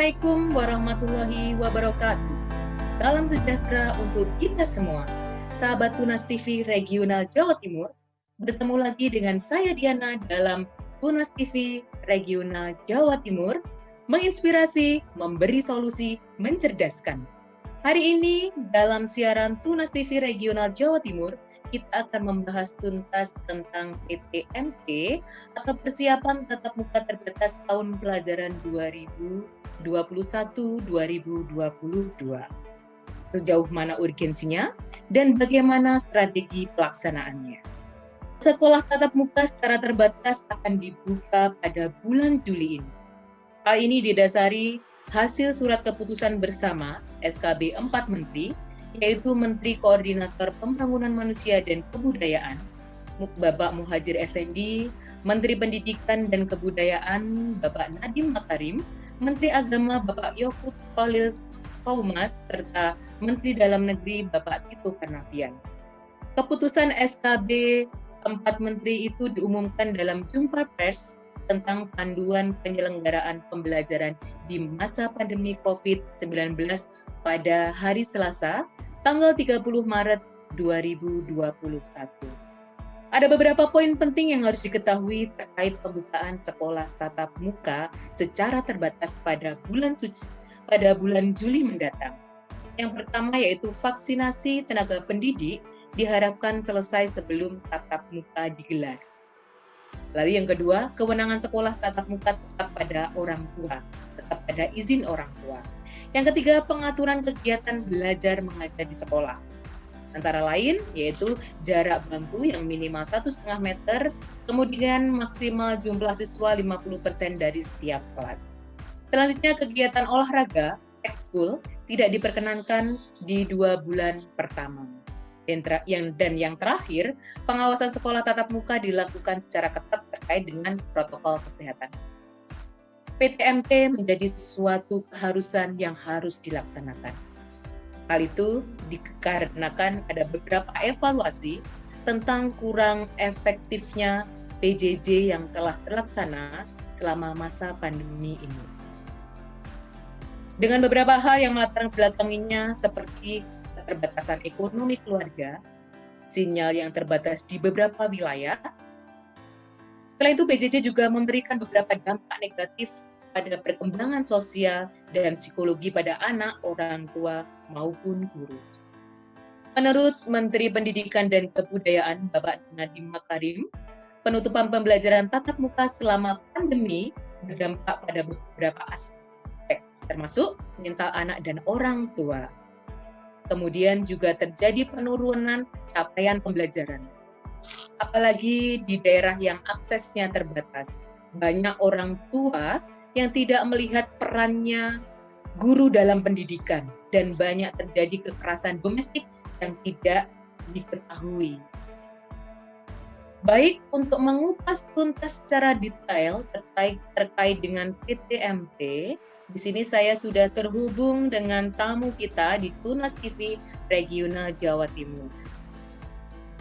Assalamualaikum warahmatullahi wabarakatuh. Salam sejahtera untuk kita semua. Sahabat Tunas TV Regional Jawa Timur, bertemu lagi dengan saya Diana dalam Tunas TV Regional Jawa Timur, menginspirasi, memberi solusi, mencerdaskan. Hari ini dalam siaran Tunas TV Regional Jawa Timur, kita akan membahas tuntas tentang PTMT atau persiapan tatap muka terbatas tahun pelajaran 2021-2022. Sejauh mana urgensinya dan bagaimana strategi pelaksanaannya. Sekolah tatap muka secara terbatas akan dibuka pada bulan Juli ini. Hal ini didasari hasil surat keputusan bersama SKB 4 Menteri, yaitu Menteri Koordinator Pembangunan Manusia dan Kebudayaan, Bapak Muhadjir Effendi, Menteri Pendidikan dan Kebudayaan, Bapak Nadiem Makarim, Menteri Agama, Bapak Yakut Khalil Qaumas, serta Menteri Dalam Negeri, Bapak Tito Karnavian. Keputusan SKB 4 Menteri itu diumumkan dalam jumpa pers tentang panduan penyelenggaraan pembelajaran di masa pandemi COVID-19 pada hari Selasa, tanggal 30 Maret 2021. Ada beberapa poin penting yang harus diketahui terkait pembukaan sekolah tatap muka secara terbatas pada bulan Juli mendatang. Yang pertama yaitu vaksinasi tenaga pendidik diharapkan selesai sebelum tatap muka digelar. Lalu yang kedua, kewenangan sekolah tatap muka tetap pada orang tua, tetap pada izin orang tua. Yang ketiga, pengaturan kegiatan belajar mengajar di sekolah. Antara lain, yaitu jarak bangku yang minimal 1,5 meter, kemudian maksimal jumlah siswa 50% dari setiap kelas. Selanjutnya, kegiatan olahraga, ekskul, tidak diperkenankan di 2 bulan pertama. Dan yang terakhir, pengawasan sekolah tatap muka dilakukan secara ketat terkait dengan protokol kesehatan. PTMT menjadi suatu keharusan yang harus dilaksanakan. Hal itu dikarenakan ada beberapa evaluasi tentang kurang efektifnya PJJ yang telah terlaksana selama masa pandemi ini. Dengan beberapa hal yang melatar belakanginya seperti keterbatasan ekonomi keluarga, sinyal yang terbatas di beberapa wilayah. Selain itu, PJJ juga memberikan beberapa dampak negatif pada perkembangan sosial dan psikologi pada anak, orang tua, maupun guru. Menurut Menteri Pendidikan dan Kebudayaan, Bapak Nadiem Makarim, penutupan pembelajaran tatap muka selama pandemi berdampak pada beberapa aspek, termasuk mental anak dan orang tua. Kemudian juga terjadi penurunan capaian pembelajaran. Apalagi di daerah yang aksesnya terbatas. Banyak orang tua yang tidak melihat perannya guru dalam pendidikan dan banyak terjadi kekerasan domestik yang tidak diketahui. Baik, untuk mengupas tuntas secara detail terkait dengan PTMT, di sini saya sudah terhubung dengan tamu kita di Tunas TV Regional Jawa Timur.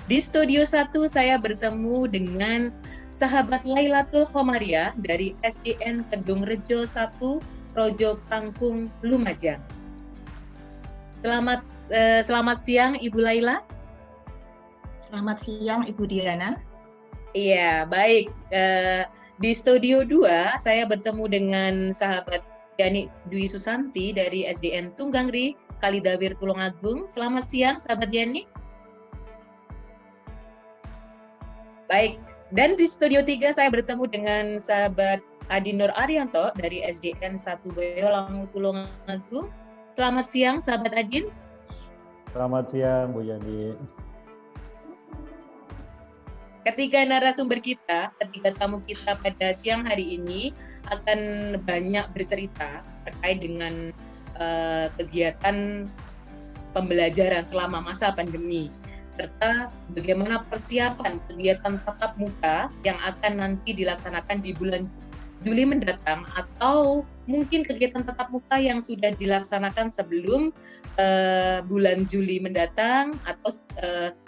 Di Studio 1 saya bertemu dengan sahabat Lailatul Khomaria dari SDN Kedung Rejo 1, Rojo Kangkung, Lumajang. Selamat siang Ibu Laila. Selamat siang Ibu Diana. Iya, baik. Di Studio 2 saya bertemu dengan sahabat Yani Dwi Susanti dari SDN Tunggangri, Kalidawir, Tulungagung. Selamat siang, sahabat Yani. Baik, dan di Studio 3 saya bertemu dengan sahabat Adi Nur Arianto dari SDN 1 Boyolangu, Tulungagung. Selamat siang, sahabat Adin. Selamat siang, Bu Yani. Ketiga narasumber kita, ketiga tamu kita pada siang hari ini akan banyak bercerita terkait dengan kegiatan pembelajaran selama masa pandemi, serta bagaimana persiapan kegiatan tatap muka yang akan nanti dilaksanakan di bulan Juli mendatang, atau mungkin kegiatan tatap muka yang sudah dilaksanakan sebelum bulan Juli mendatang, atau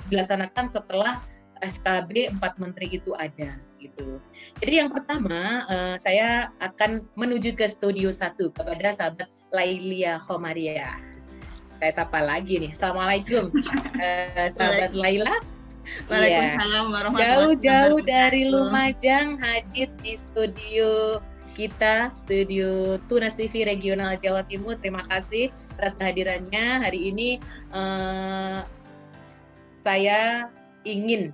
dilaksanakan setelah SKB 4 Menteri itu ada. gitu. Jadi yang pertama saya akan menuju ke studio 1 kepada sahabat Lailia Khomaria. Saya sapa lagi nih. Assalamualaikum sahabat Laila. Waalaikumsalam warahmatullahi Jauh-jauh dari wabarakatuh. Lumajang hadir di studio kita, studio Tunas TV Regional Jawa Timur. Terima kasih atas kehadirannya. Hari ini saya ingin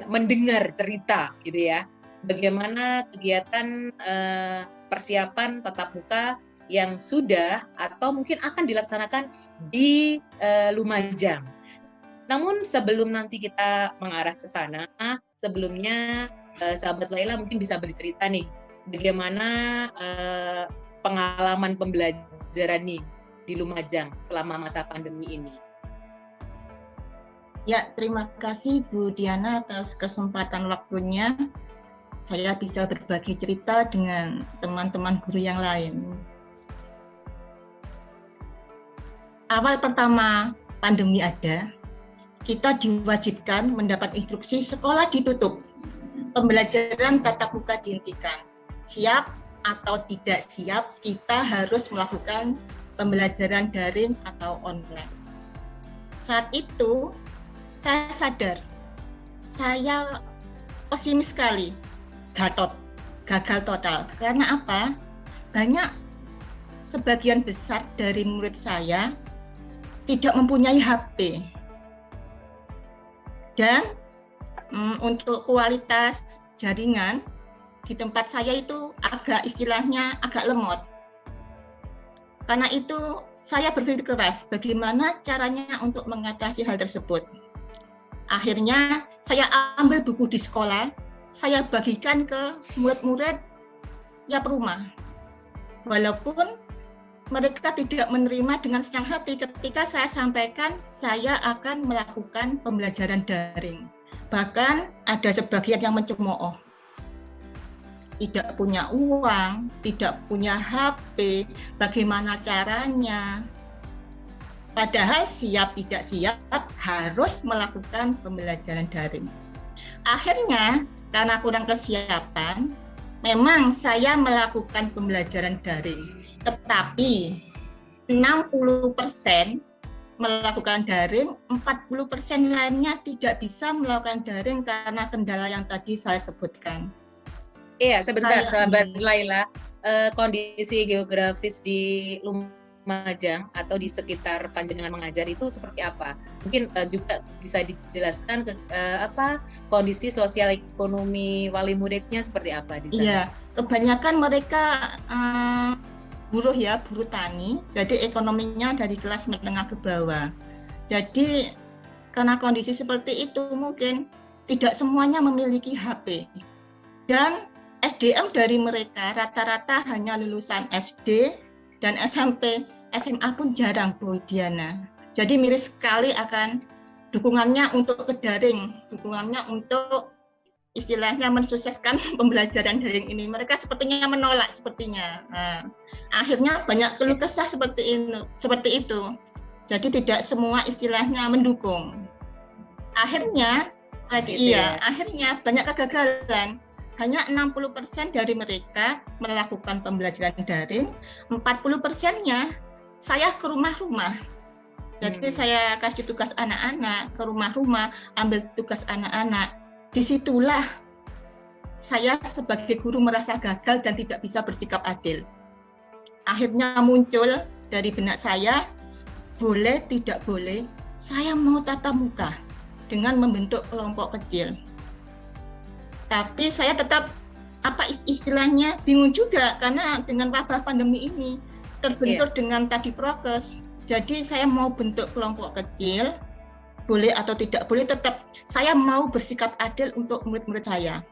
mendengar cerita gitu ya. Bagaimana kegiatan persiapan tatap muka yang sudah atau mungkin akan dilaksanakan di Lumajang. Namun sebelum nanti kita mengarah ke sana, sebelumnya sahabat Laila mungkin bisa bercerita nih, bagaimana pengalaman pembelajaran nih di Lumajang selama masa pandemi ini. Ya, terima kasih Bu Diana atas kesempatan waktunya. Saya bisa berbagi cerita dengan teman-teman guru yang lain. Awal pertama pandemi ada, kita diwajibkan mendapat instruksi sekolah ditutup. Pembelajaran tatap muka dihentikan. Siap atau tidak siap, kita harus melakukan pembelajaran daring atau online. Saat itu, saya sadar, saya pesimis sekali, gagal total. Karena apa? Banyak sebagian besar dari murid saya tidak mempunyai HP. Dan untuk kualitas jaringan di tempat saya itu istilahnya agak lemot. Karena itu saya berpikir keras bagaimana caranya untuk mengatasi hal tersebut. Akhirnya saya ambil buku di sekolah, saya bagikan ke murid-murid tiap rumah. Walaupun mereka tidak menerima dengan senang hati ketika saya sampaikan saya akan melakukan pembelajaran daring. Bahkan ada sebagian yang mencemooh. Tidak punya uang, tidak punya HP, bagaimana caranya? Padahal siap tidak siap harus melakukan pembelajaran daring. Akhirnya karena kurang kesiapan, memang saya melakukan pembelajaran daring. Tetapi 60% melakukan daring, 40% lainnya tidak bisa melakukan daring karena kendala yang tadi saya sebutkan. Iya, sebentar sahabat Laila, kondisi geografis di Lumajang atau di sekitar panjenengan mengajar itu seperti apa? Mungkin juga bisa dijelaskan kondisi sosial ekonomi wali muridnya seperti apa di sana? Iya, kebanyakan mereka buruh tani, jadi ekonominya dari kelas menengah ke bawah. Jadi karena kondisi seperti itu mungkin tidak semuanya memiliki HP. Dan SDM dari mereka rata-rata hanya lulusan SD dan SMP, SMA pun jarang Bu Diana. Jadi miris sekali akan dukungannya untuk ke daring, dukungannya untuk istilahnya mensukseskan pembelajaran daring ini. Mereka sepertinya menolak sepertinya. Nah, akhirnya banyak keluh kesah seperti itu. Jadi tidak semua istilahnya mendukung. Akhirnya akhirnya banyak kegagalan. Hanya 60% dari mereka melakukan pembelajaran daring, 40%-nya saya ke rumah-rumah. Jadi saya kasih tugas anak-anak ke rumah-rumah, ambil tugas anak-anak. Disitulah saya sebagai guru merasa gagal dan tidak bisa bersikap adil. Akhirnya muncul dari benak saya, boleh tidak boleh, saya mau tatap muka dengan membentuk kelompok kecil. Tapi saya tetap istilahnya bingung juga karena dengan wabah pandemi ini terbentur dengan tadi prokes. Jadi saya mau bentuk kelompok kecil, boleh atau tidak boleh, tetap saya mau bersikap adil untuk murid-murid saya.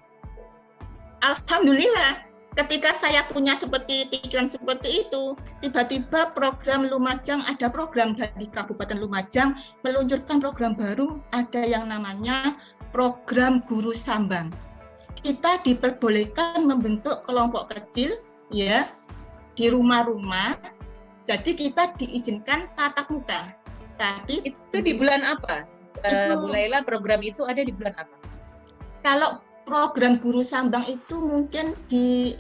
Alhamdulillah, ketika saya punya pikiran seperti itu, tiba-tiba program Lumajang, ada program dari Kabupaten Lumajang meluncurkan program baru, ada yang namanya program Guru Sambang. Kita diperbolehkan membentuk kelompok kecil ya di rumah-rumah. Jadi kita diizinkan tatap muka. Tapi itu di bulan apa? Bu Laila, program itu ada di bulan apa? Kalau program guru sambang itu mungkin di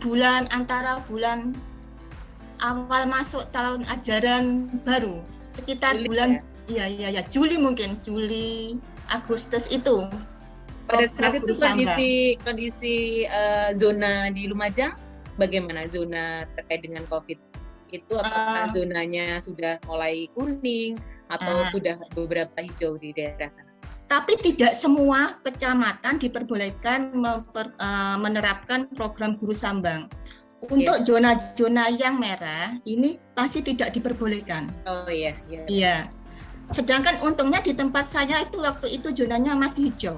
bulan antara bulan awal masuk tahun ajaran baru, sekitar Juli, bulan Juli, mungkin Juli Agustus itu. Pada saat program itu guru sambang. kondisi zona di Lumajang bagaimana, zona terkait dengan COVID itu, apakah zonanya sudah mulai kuning atau sudah beberapa hijau di daerah sana? Tapi tidak semua kecamatan diperbolehkan menerapkan program guru sambang. Untuk zona-zona yang merah ini masih tidak diperbolehkan. Oh iya. Iya. Sedangkan untungnya di tempat saya itu waktu itu zonanya masih hijau.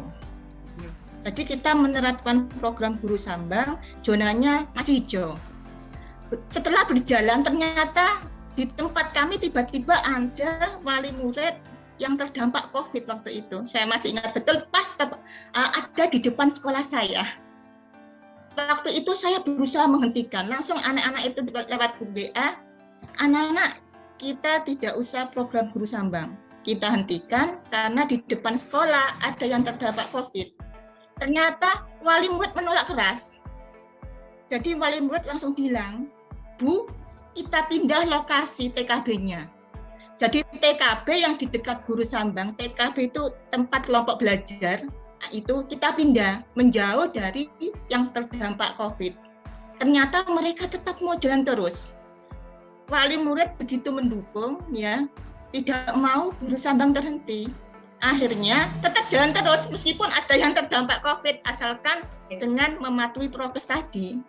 Jadi kita menerapkan program guru sambang, zonanya masih hijau. Setelah berjalan ternyata di tempat kami tiba-tiba ada wali murid yang terdampak COVID waktu itu. Saya masih ingat betul, pas ada di depan sekolah saya. Waktu itu saya berusaha menghentikan, langsung anak-anak itu lewat grup WA, anak-anak kita tidak usah program guru sambang, kita hentikan karena di depan sekolah ada yang terdampak COVID. Ternyata wali murid menolak keras. Jadi wali murid langsung bilang, Bu, kita pindah lokasi TKB-nya. Jadi TKB yang di dekat guru sambang, TKB itu tempat kelompok belajar, itu kita pindah menjauh dari yang terdampak COVID. Ternyata mereka tetap mau jalan terus. Wali murid begitu mendukung, ya, tidak mau guru sambang terhenti. Akhirnya tetap jalan terus meskipun ada yang terdampak COVID, asalkan dengan mematuhi prokes tadi.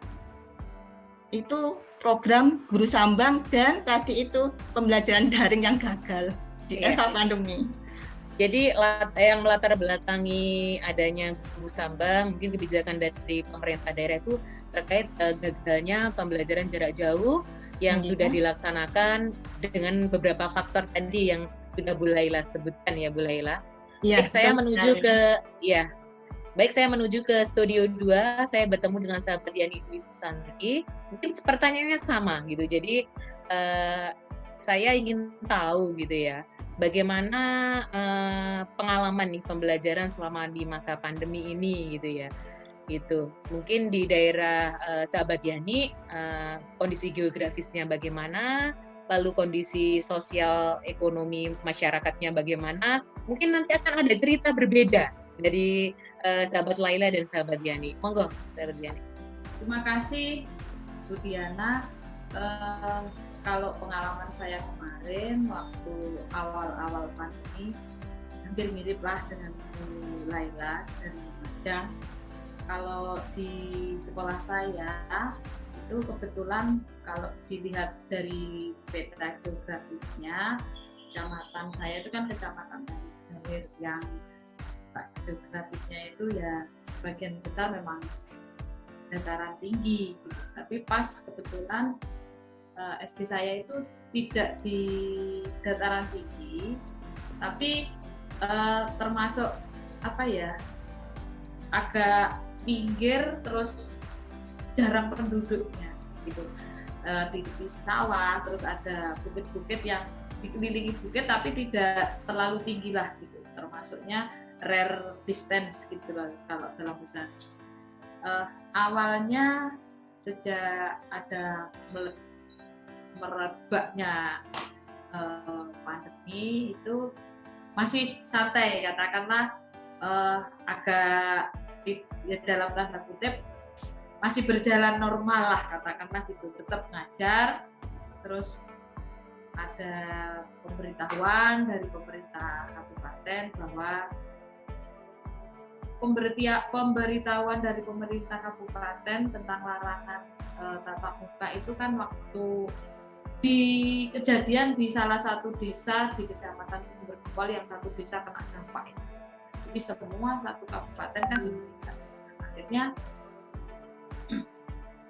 Itu program guru sambang dan tadi itu pembelajaran daring yang gagal di era pandemi. Jadi yang melatar belakangi adanya guru sambang, mungkin kebijakan dari pemerintah daerah itu terkait gagalnya pembelajaran jarak jauh yang sudah dilaksanakan dengan beberapa faktor tadi yang sudah Bu Laila sebutkan ya, Bu Laila. Ya, Baik, saya menuju ke studio 2, saya bertemu dengan sahabat Yani Dwi Susanti. Mungkin pertanyaannya sama gitu. Jadi saya ingin tahu gitu ya, bagaimana pengalaman nih pembelajaran selama di masa pandemi ini gitu ya. Gitu. Mungkin di daerah sahabat Yani kondisi geografisnya bagaimana, lalu kondisi sosial ekonomi masyarakatnya bagaimana. Mungkin nanti akan ada cerita berbeda dari sahabat Laila dan sahabat Yani. Monggo, sahabat Yani. Terima kasih, Bu Diana. Kalau pengalaman saya kemarin waktu awal-awal pandemi hampir mirip lah dengan Bu Laila dari Lumajang. Kalau di sekolah saya itu kebetulan kalau dilihat dari peta geografisnya, kecamatan saya itu kan kecamatan Dalir yang geografisnya itu ya sebagian besar memang dataran tinggi gitu. Tapi pas kebetulan SD saya itu tidak di dataran tinggi, tapi termasuk agak pinggir, terus jarang penduduknya gitu. Di sawah, terus ada bukit-bukit yang dikelilingi bukit tapi tidak terlalu tinggi lah gitu, termasuknya rare distance gitu loh kalau dalam bahasa. Awalnya sejak ada merebaknya pandemi itu masih santai, katakanlah agak dalam tanda kutip masih berjalan normal lah, katakanlah gitu, tetap ngajar. Terus ada pemberitahuan dari pemerintah kabupaten bahwa pemberitahuan dari pemerintah kabupaten tentang larangan tatap muka itu kan waktu di kejadian di salah satu desa di Kecamatan Sumberkepol yang satu desa kena dampak itu. Jadi semua satu kabupaten kan dirugikan. Akhirnya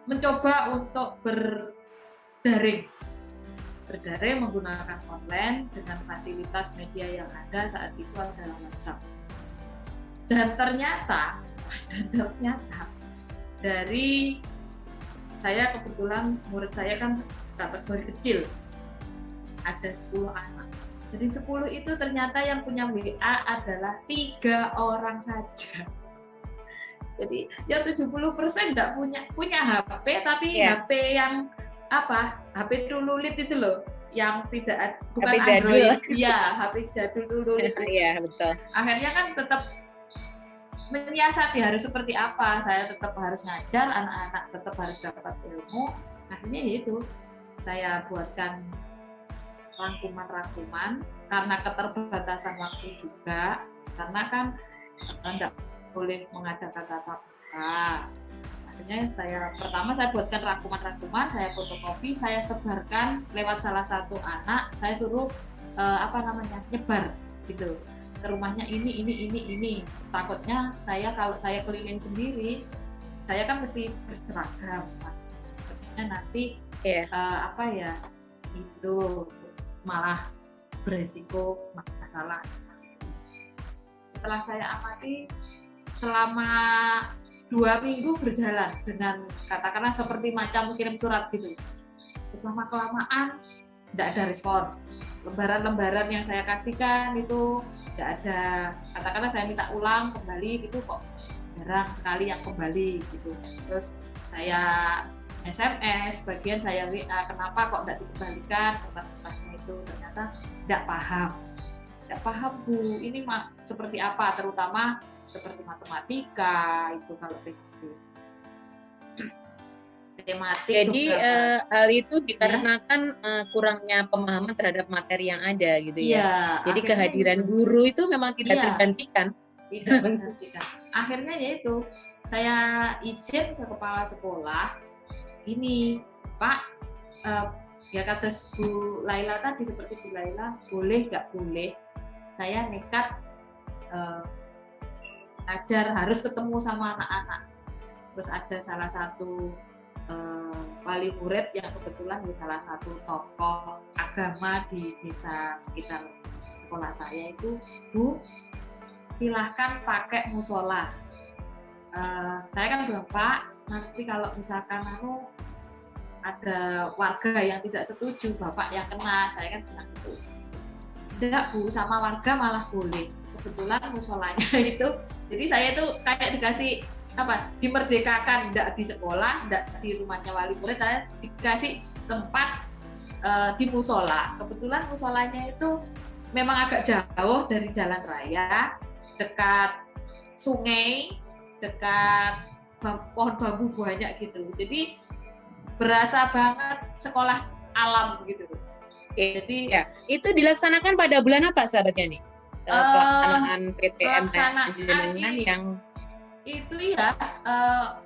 mencoba untuk berdaring menggunakan online dengan fasilitas media yang ada saat itu adalah WhatsApp. Dan ternyata dari saya kebetulan murid saya kan kategori kecil, ada 10 anak. Dari 10 itu ternyata yang punya WA adalah 3 orang saja. Jadi yang 70% nggak punya HP, tapi Iya. HP yang apa? HP tululit itu loh, yang bukan HP jadul. Android. Iya, HP jadul tululit. Iya, betul. Akhirnya kan tetap menyiasati harus seperti apa. Saya tetap harus ngajar, anak-anak tetap harus dapat ilmu. Akhirnya itu saya buatkan rangkuman-rangkuman karena keterbatasan waktu juga, karena kan enggak boleh mengadakan tatap muka. Akhirnya pertama saya buatkan rangkuman-rangkuman, saya fotokopi, saya sebarkan lewat salah satu anak, saya suruh nyebar gitu ke rumahnya ini. Takutnya kalau saya keliling sendiri, saya kan mesti berseragam. Takutnya nanti itu malah beresiko masalah. Setelah saya amati selama 2 minggu berjalan dengan katakanlah seperti macam kirim surat gitu. Terus lama-kelamaan tidak ada respon. Lembaran-lembaran yang saya kasihkan itu tidak ada. Katakanlah saya minta ulang kembali gitu kok jarang sekali yang kembali gitu. Terus saya SMS, bagian saya WA, kenapa kok tidak dikembalikan kertas-kertasnya itu, ternyata tidak paham Bu, ini seperti apa, terutama seperti matematika itu kalau begitu. Matematik. Jadi hal itu dikarenakan kurangnya pemahaman terhadap materi yang ada gitu ya. Jadi kehadiran guru itu memang tidak tergantikan. Tidak tergantikan. Akhirnya yaitu saya izin ke kepala sekolah, ini Pak, ya kata Bu Laila tadi, seperti Bu Laila, boleh nggak boleh saya nekat ngajar, harus ketemu sama anak-anak. Terus ada salah satu wali murid yang kebetulan di salah satu tokoh agama di desa sekitar sekolah saya itu, Bu, silahkan pakai musola. Saya kan bilang, Pak, nanti kalau misalkan ada warga yang tidak setuju, Bapak yang kena. Saya kan bilang itu. Tidak Bu, sama warga malah boleh. Kebetulan musolanya itu, jadi saya itu kayak dikasih dimerdekakan, tidak di sekolah, tidak di rumahnya wali murid, saya dikasih tempat di musola. Kebetulan musolanya itu memang agak jauh dari jalan raya, dekat sungai, dekat pohon bambu banyak gitu. Jadi berasa banget sekolah alam gitu. Jadi ya, itu dilaksanakan pada bulan apa sahabat Yani? Pelaksanaan PTM jenengan yang itu ya,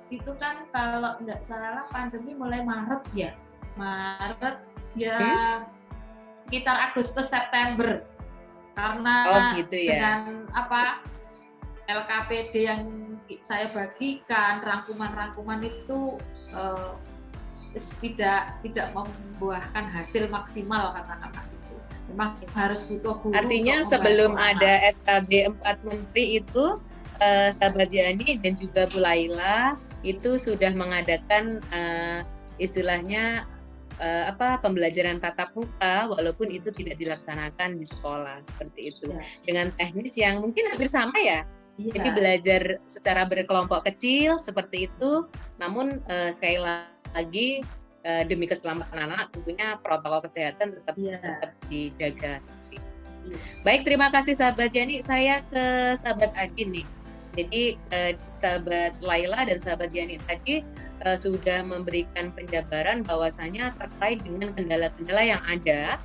itu kan kalau nggak salah pandemi mulai Maret ya, sekitar Agustus September, karena dengan LKPD yang saya bagikan, rangkuman-rangkuman itu tidak membuahkan hasil maksimal kata-kata itu. Memang harus butuh guru. Artinya sebelum ada SKB 4 Menteri itu, sahabat Yani dan juga Bu Laila itu sudah mengadakan istilahnya pembelajaran tatap muka, walaupun itu tidak dilaksanakan di sekolah seperti itu, dengan teknis yang mungkin hampir sama ya. Jadi belajar secara berkelompok kecil seperti itu, namun sekali lagi demi keselamatan anak tentunya protokol kesehatan tetap dijaga. Baik, terima kasih sahabat Yani. Saya ke sahabat Adin nih. Jadi sahabat Laila dan sahabat Yani tadi sudah memberikan penjabaran bahwasanya terkait dengan kendala-kendala yang ada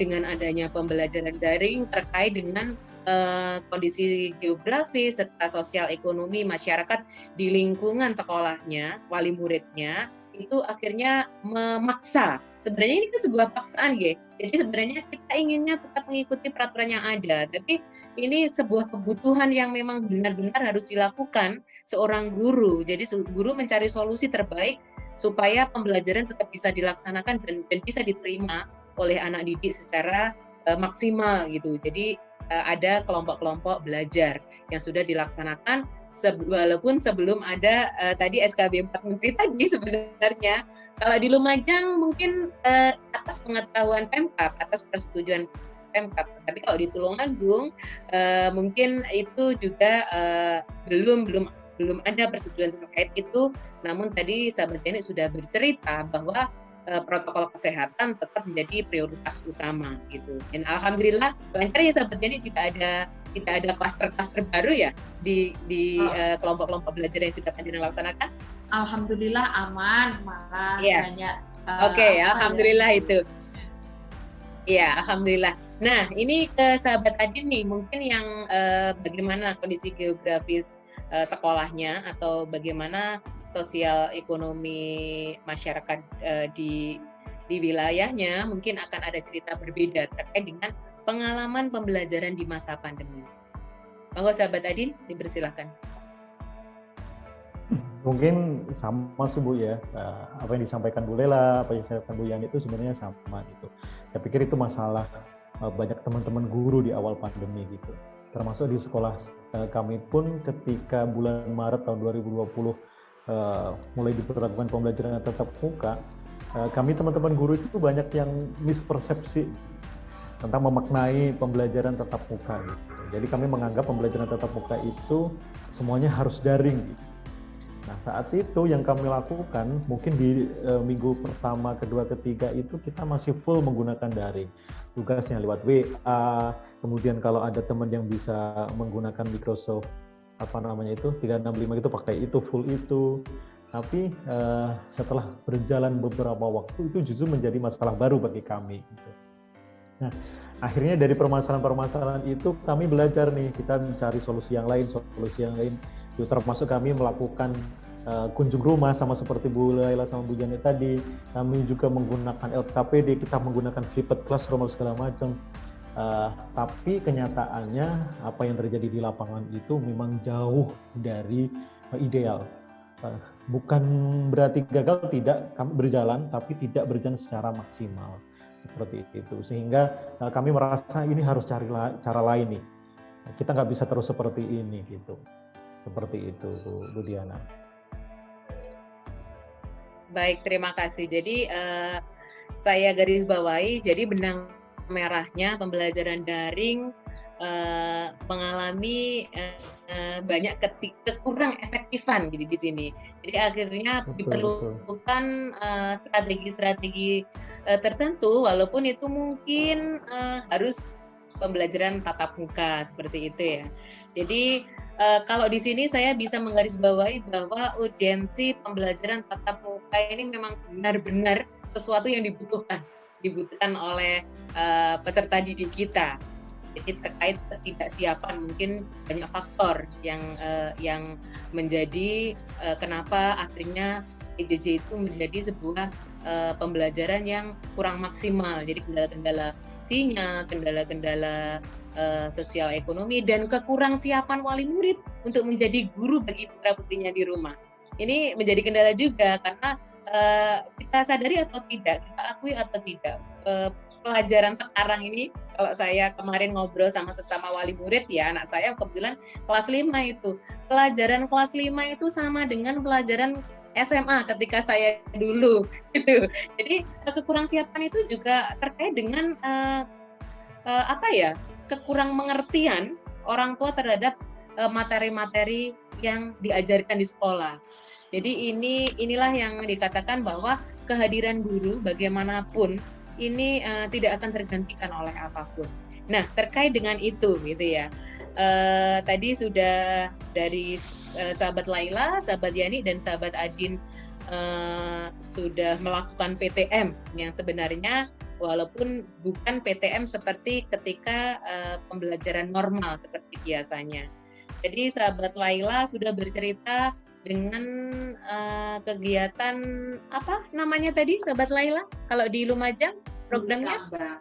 dengan adanya pembelajaran daring, terkait dengan kondisi geografis serta sosial ekonomi masyarakat di lingkungan sekolahnya, wali muridnya, itu akhirnya memaksa. Sebenarnya ini kan sebuah paksaan ya. Jadi sebenarnya kita inginnya tetap mengikuti peraturan yang ada, tapi ini sebuah kebutuhan yang memang benar-benar harus dilakukan seorang guru. Jadi guru mencari solusi terbaik supaya pembelajaran tetap bisa dilaksanakan dan bisa diterima oleh anak didik secara maksimal gitu. Jadi ada kelompok-kelompok belajar yang sudah dilaksanakan walaupun sebelum ada tadi SKB 4 Menteri tadi sebenarnya. Kalau di Lumajang mungkin atas pengetahuan Pemkab, atas persetujuan Pemkab. Tapi kalau di Tulungagung mungkin itu juga belum ada persetujuan terkait itu. Namun tadi sahabat Yani sudah bercerita bahwa protokol kesehatan tetap menjadi prioritas utama gitu. Dan alhamdulillah lancar ya sahabat Yani, tidak ada klaster-klaster baru ya di kelompok-kelompok belajar yang sudah Pandina laksanakan. Alhamdulillah aman, malah banyak. Oke, alhamdulillah itu. Iya, alhamdulillah. Nah, ini ke sahabat Adin nih, mungkin yang bagaimana kondisi geografis sekolahnya atau bagaimana sosial ekonomi masyarakat di wilayahnya, mungkin akan ada cerita berbeda terkait dengan pengalaman pembelajaran di masa pandemi. Monggo sahabat Adin, dipersilakan. Mungkin sama sih Bu ya, apa yang disampaikan Bu Lela, apa yang disampaikan Bu Yani itu sebenarnya sama gitu. Saya pikir itu masalah banyak teman-teman guru di awal pandemi gitu. Termasuk di sekolah kami pun ketika bulan Maret tahun 2020 mulai diberlakukan pembelajaran tatap muka, kami teman-teman guru itu banyak yang mispersepsi tentang memaknai pembelajaran tatap muka gitu. Jadi kami menganggap pembelajaran tatap muka itu semuanya harus daring gitu. Nah, saat itu yang kami lakukan, mungkin di minggu pertama, kedua, ketiga itu kita masih full menggunakan daring. Tugasnya lewat WA, kemudian kalau ada teman yang bisa menggunakan Microsoft, 365 itu pakai itu, full itu. Tapi setelah berjalan beberapa waktu, itu justru menjadi masalah baru bagi kami. Gitu. Nah, akhirnya dari permasalahan-permasalahan itu kami belajar nih, kita mencari solusi yang lain. Termasuk kami melakukan kunjung rumah sama seperti Bu Laila sama Bu Janet tadi. Kami juga menggunakan LKPD, kita menggunakan flipped classroom dan segala macam. Tapi kenyataannya apa yang terjadi di lapangan itu memang jauh dari ideal. Bukan berarti gagal, tidak, kami berjalan tapi tidak berjalan secara maksimal seperti itu. Sehingga kami merasa ini harus cari cara lain nih. Kita nggak bisa terus seperti ini gitu. Seperti itu, Bu Diana. Baik, terima kasih. Jadi saya garis bawahi, jadi benang merahnya pembelajaran daring mengalami banyak kekurang efektifan gitu di sini. Jadi akhirnya diperlukan strategi-strategi tertentu, walaupun itu mungkin harus pembelajaran tatap muka seperti itu ya. Jadi kalau di sini saya bisa menggarisbawahi bahwa urgensi pembelajaran tatap muka ini memang benar-benar sesuatu yang dibutuhkan oleh peserta didik kita. Jadi terkait ketidaksiapan mungkin banyak faktor yang menjadi kenapa akhirnya PJJ itu menjadi sebuah pembelajaran yang kurang maksimal. Jadi kendala-kendala sinyal, kendala-kendala sosial ekonomi, dan kekurangsiapan wali murid untuk menjadi guru bagi putra-putrinya di rumah. Ini menjadi kendala juga karena kita sadari atau tidak, kita akui atau tidak, pelajaran sekarang ini, kalau saya kemarin ngobrol sama sesama wali murid ya, anak saya kebetulan kelas 5 itu, pelajaran kelas 5 itu sama dengan pelajaran SMA ketika saya dulu gitu. Jadi kekurangsiapan itu juga terkait dengan kekurang mengertian orang tua terhadap materi-materi yang diajarkan di sekolah. Jadi inilah yang dikatakan bahwa kehadiran guru bagaimanapun ini tidak akan tergantikan oleh apapun. Nah, terkait dengan itu gitu ya. Tadi sudah dari sahabat Laila, sahabat Yani, dan sahabat Adin sudah melakukan PTM yang sebenarnya walaupun bukan PTM seperti ketika pembelajaran normal seperti biasanya. Jadi sahabat Laila sudah bercerita dengan kegiatan apa namanya tadi sahabat Laila kalau di Lumajang programnya? Guru Sambang.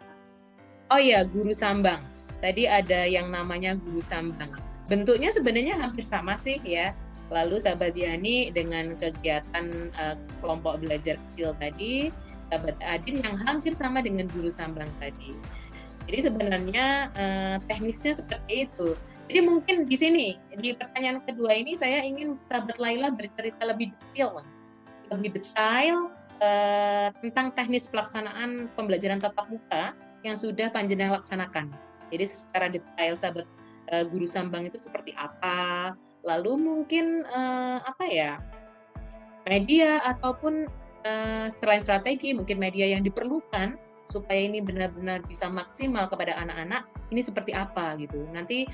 Oh ya, guru sambang. Tadi ada yang namanya guru sambang. Bentuknya sebenarnya hampir sama sih ya. Lalu sahabat Yani dengan kegiatan kelompok belajar kecil tadi, sahabat Adin yang hampir sama dengan guru sambang tadi. Jadi sebenarnya teknisnya seperti itu. Jadi mungkin di sini, di pertanyaan kedua ini saya ingin sahabat Laila bercerita lebih detail tentang teknis pelaksanaan pembelajaran tatap muka yang sudah panjenengan laksanakan. Jadi secara detail sahabat guru sambang itu seperti apa, lalu mungkin media ataupun selain strategi mungkin media yang diperlukan supaya ini benar-benar bisa maksimal kepada anak-anak, ini seperti apa gitu. Nanti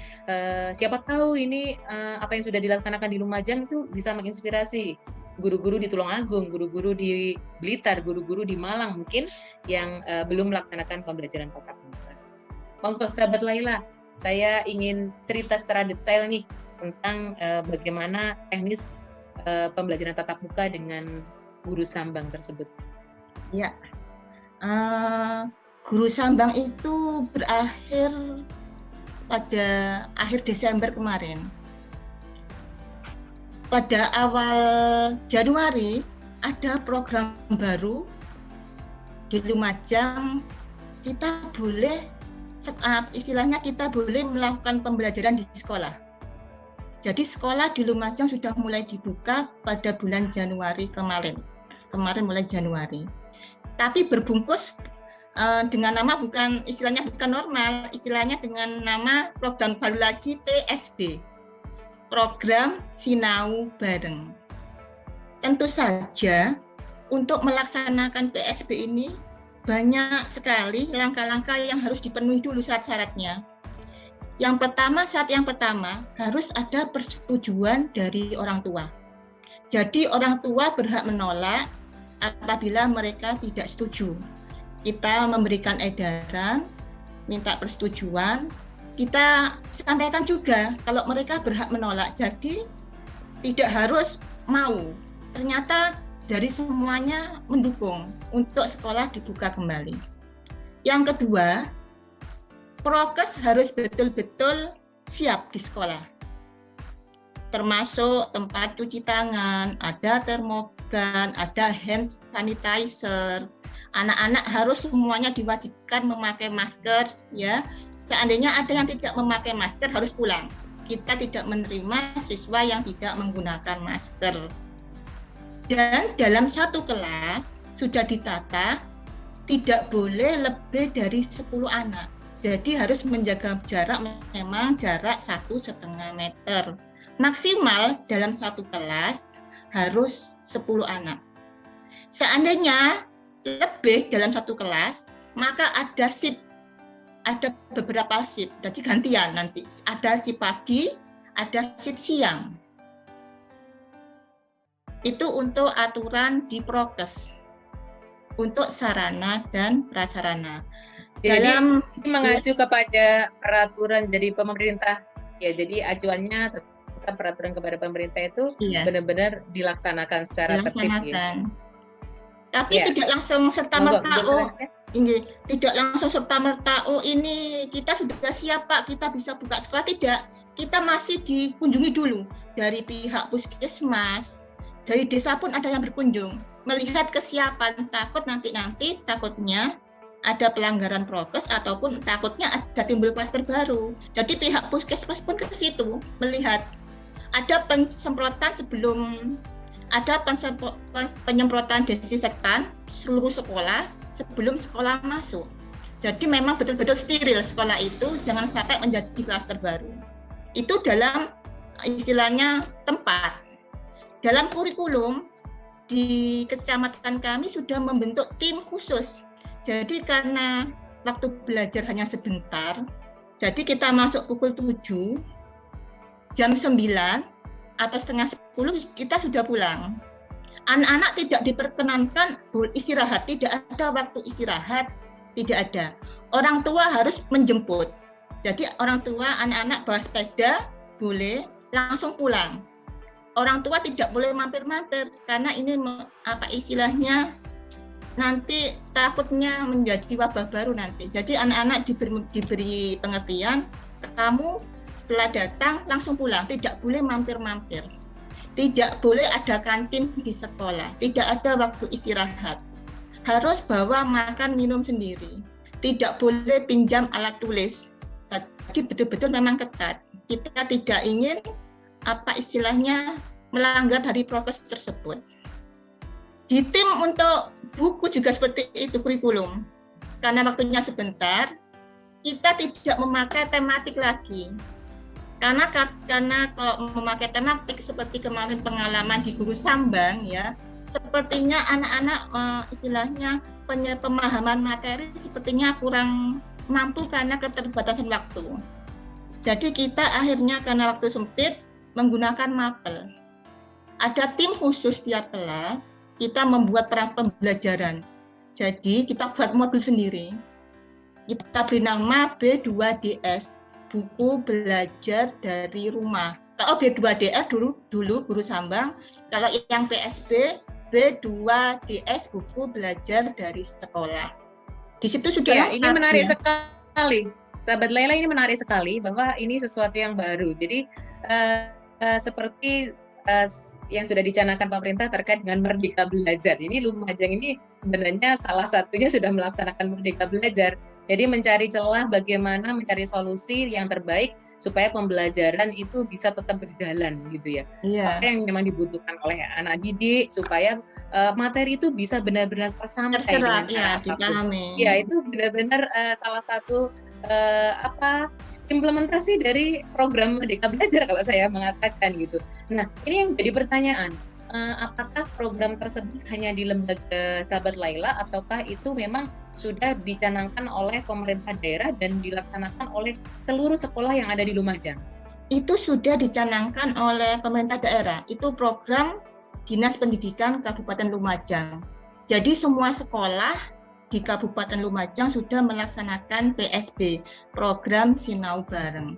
siapa tahu ini apa yang sudah dilaksanakan di Lumajang itu bisa menginspirasi guru-guru di Tulungagung, guru-guru di Blitar, guru-guru di Malang mungkin yang belum melaksanakan pembelajaran tatap muka. Monggo sahabat Laila, saya ingin cerita secara detail nih tentang bagaimana teknis pembelajaran tatap muka dengan guru sambang tersebut. Ya, guru sambang itu berakhir pada akhir Desember kemarin. Pada awal Januari ada program baru di Lumajang, kita boleh istilahnya kita boleh melakukan pembelajaran di sekolah. Jadi sekolah di Lumajang sudah mulai dibuka pada bulan Januari kemarin mulai Januari. Tapi berbungkus dengan nama istilahnya bukan normal, istilahnya dengan nama program baru lagi PSB, Program Sinau Bareng. Tentu saja untuk melaksanakan PSB ini banyak sekali langkah-langkah yang harus dipenuhi dulu syarat-syaratnya. Syarat yang pertama harus ada persetujuan dari orang tua. Jadi orang tua berhak menolak apabila mereka tidak setuju. Kita memberikan edaran, minta persetujuan, kita sampaikan juga kalau mereka berhak menolak. Jadi tidak harus mau. Ternyata dari semuanya mendukung untuk sekolah dibuka kembali. Yang kedua, prokes harus betul-betul siap di sekolah. Termasuk tempat cuci tangan, ada termogan, ada hand sanitizer. Anak-anak harus semuanya diwajibkan memakai masker, ya. Seandainya ada yang tidak memakai masker harus pulang. Kita tidak menerima siswa yang tidak menggunakan masker. Dan dalam satu kelas sudah ditata tidak boleh lebih dari 10 anak. Jadi harus menjaga jarak, memang jarak 1,5 meter. Maksimal dalam satu kelas harus 10 anak. Seandainya lebih dalam satu kelas, maka ada shift, ada beberapa shift. Jadi gantian nanti. Ada shift pagi, ada shift siang. Itu untuk aturan di prokes, untuk sarana dan prasarana. Jadi mengacu kepada peraturan dari pemerintah, ya. Jadi acuannya tetap peraturan kepada pemerintah itu benar-benar dilaksanakan secara tertib. Ya. Tapi tidak langsung serta-merta. Tidak langsung serta-merta. Oh ini kita sudah siap Pak, kita bisa buka sekolah. Tidak, kita masih dikunjungi dulu dari pihak puskesmas. Dari desa pun ada yang berkunjung, melihat kesiapan, takutnya ada pelanggaran prokes ataupun takutnya ada timbul klaster baru. Jadi pihak puskesmas pun ke situ melihat ada penyemprotan desinfektan seluruh sekolah sebelum sekolah masuk. Jadi memang betul-betul steril sekolah itu, jangan sampai menjadi klaster baru. Itu dalam istilahnya tempat. Dalam kurikulum di kecamatan kami sudah membentuk tim khusus. Jadi karena waktu belajar hanya sebentar, jadi kita masuk pukul 7, jam 9 atau setengah 10 kita sudah pulang. Anak-anak tidak diperkenankan istirahat, tidak ada waktu istirahat, tidak ada. Orang tua harus menjemput. Jadi orang tua anak-anak bawa sepeda boleh langsung pulang. Orang tua tidak boleh mampir-mampir karena ini istilahnya nanti takutnya menjadi wabah baru nanti. Jadi anak-anak diberi pengertian, kamu setelah datang langsung pulang, tidak boleh mampir-mampir. Tidak boleh ada kantin di sekolah, tidak ada waktu istirahat. Harus bawa makan minum sendiri. Tidak boleh pinjam alat tulis. Jadi betul-betul memang ketat. Kita tidak ingin istilahnya melanggar dari prokes tersebut. Di tim untuk buku juga seperti itu kurikulum. karena waktunya sebentar, kita tidak memakai tematik lagi. Karena kalau memakai tematik seperti kemarin pengalaman di Guru Sambang ya, sepertinya anak-anak istilahnya pemahaman materi sepertinya kurang mampu karena keterbatasan waktu. Jadi kita akhirnya karena waktu sempit menggunakan mapel. Ada tim khusus tiap kelas, kita membuat perang pembelajaran. Jadi kita buat modul sendiri. Kita beri nama B2DS, buku belajar dari rumah. Kalau B2DS dulu Guru Sambang, kalau yang PSB B2DS, buku belajar dari sekolah. Di situ sudah ini menarik sekali. Sahabat Laila, ini menarik sekali bahwa ini sesuatu yang baru. Jadi seperti yang sudah dicanangkan pemerintah terkait dengan Merdeka Belajar. Ini Lumajang ini sebenarnya salah satunya sudah melaksanakan Merdeka Belajar. Jadi mencari celah bagaimana mencari solusi yang terbaik supaya pembelajaran itu bisa tetap berjalan gitu ya. Apa yang memang dibutuhkan oleh anak didik supaya materi itu bisa benar-benar tersampai dengan cara dipahami. Ya, itu benar-benar salah satu implementasi dari program Merdeka Belajar kalau saya mengatakan gitu. Nah, ini yang jadi pertanyaan, apakah program tersebut hanya di lembaga Sahabat Laila ataukah itu memang sudah dicanangkan oleh pemerintah daerah dan dilaksanakan oleh seluruh sekolah yang ada di Lumajang? Itu sudah dicanangkan oleh pemerintah daerah. Itu program Dinas Pendidikan Kabupaten Lumajang. Jadi semua sekolah di Kabupaten Lumajang sudah melaksanakan PSB, program Sinau Bareng.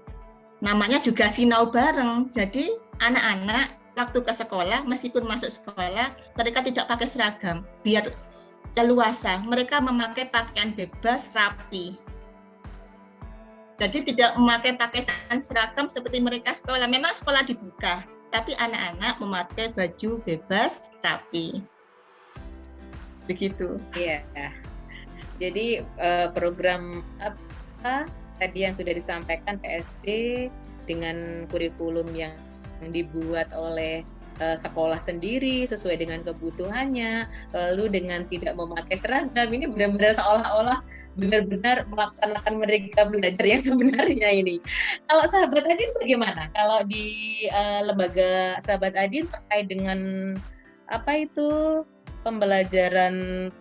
Namanya juga Sinau Bareng. Jadi anak-anak waktu ke sekolah, meskipun masuk sekolah, mereka tidak pakai seragam, biar leluasa. Mereka memakai pakaian bebas, rapi. Jadi tidak memakai pakaian seragam seperti mereka sekolah. Memang sekolah dibuka, tapi anak-anak memakai baju bebas, rapi. Begitu. Iya. Jadi program apa tadi yang sudah disampaikan PSB dengan kurikulum yang dibuat oleh sekolah sendiri sesuai dengan kebutuhannya, lalu dengan tidak memakai seragam, ini benar-benar seolah-olah benar-benar melaksanakan Merdeka Belajar yang sebenarnya ini. Kalau Sahabat Adin bagaimana? Kalau di lembaga Sahabat Adin terkait dengan pembelajaran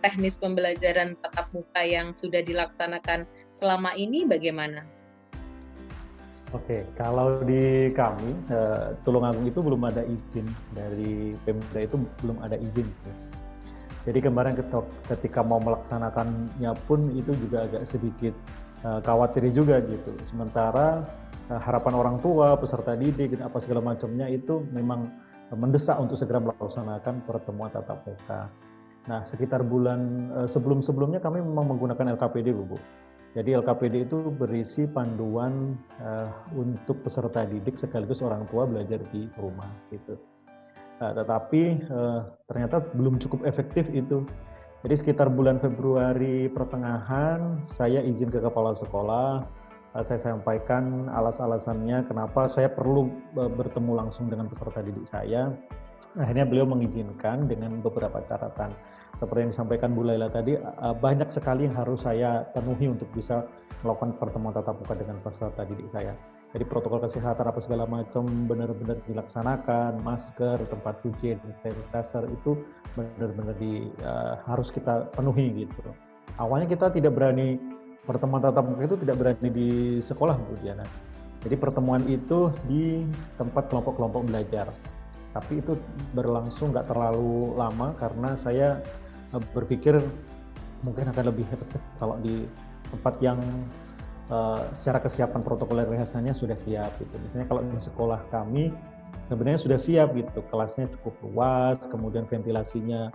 teknis pembelajaran tatap muka yang sudah dilaksanakan selama ini bagaimana? Oke, kalau di kami Tulungagung itu belum ada izin dari Pemda, itu belum ada izin. Jadi kemarin ketika mau melaksanakannya pun itu juga agak sedikit khawatir juga gitu. Sementara harapan orang tua, peserta didik dan apa segala macamnya itu memang mendesak untuk segera melaksanakan pertemuan tatap muka. Nah, sekitar bulan sebelum-sebelumnya kami memang menggunakan LKPD, Bu. Jadi LKPD itu berisi panduan untuk peserta didik sekaligus orang tua belajar di rumah gitu. Tetapi ternyata belum cukup efektif itu. Jadi sekitar bulan Februari pertengahan saya izin ke kepala sekolah, saya sampaikan alas-alasannya kenapa saya perlu bertemu langsung dengan peserta didik saya. Akhirnya beliau mengizinkan dengan beberapa catatan. Seperti yang disampaikan Bu Laila tadi, banyak sekali yang harus saya penuhi untuk bisa melakukan pertemuan tatap muka dengan peserta didik saya. Jadi protokol kesehatan apa segala macam benar-benar dilaksanakan, masker, tempat cuci, sanitizer itu benar-benar harus kita penuhi gitu. Awalnya kita tidak berani pertemuan tatap muka itu tidak berani di sekolah, Bu Diana. Jadi pertemuan itu di tempat kelompok-kelompok belajar. Tapi itu berlangsung nggak terlalu lama karena saya berpikir mungkin akan lebih efektif kalau di tempat yang secara kesiapan protokol kesehatannya sudah siap gitu. Misalnya kalau di sekolah kami sebenarnya sudah siap gitu, kelasnya cukup luas, kemudian ventilasinya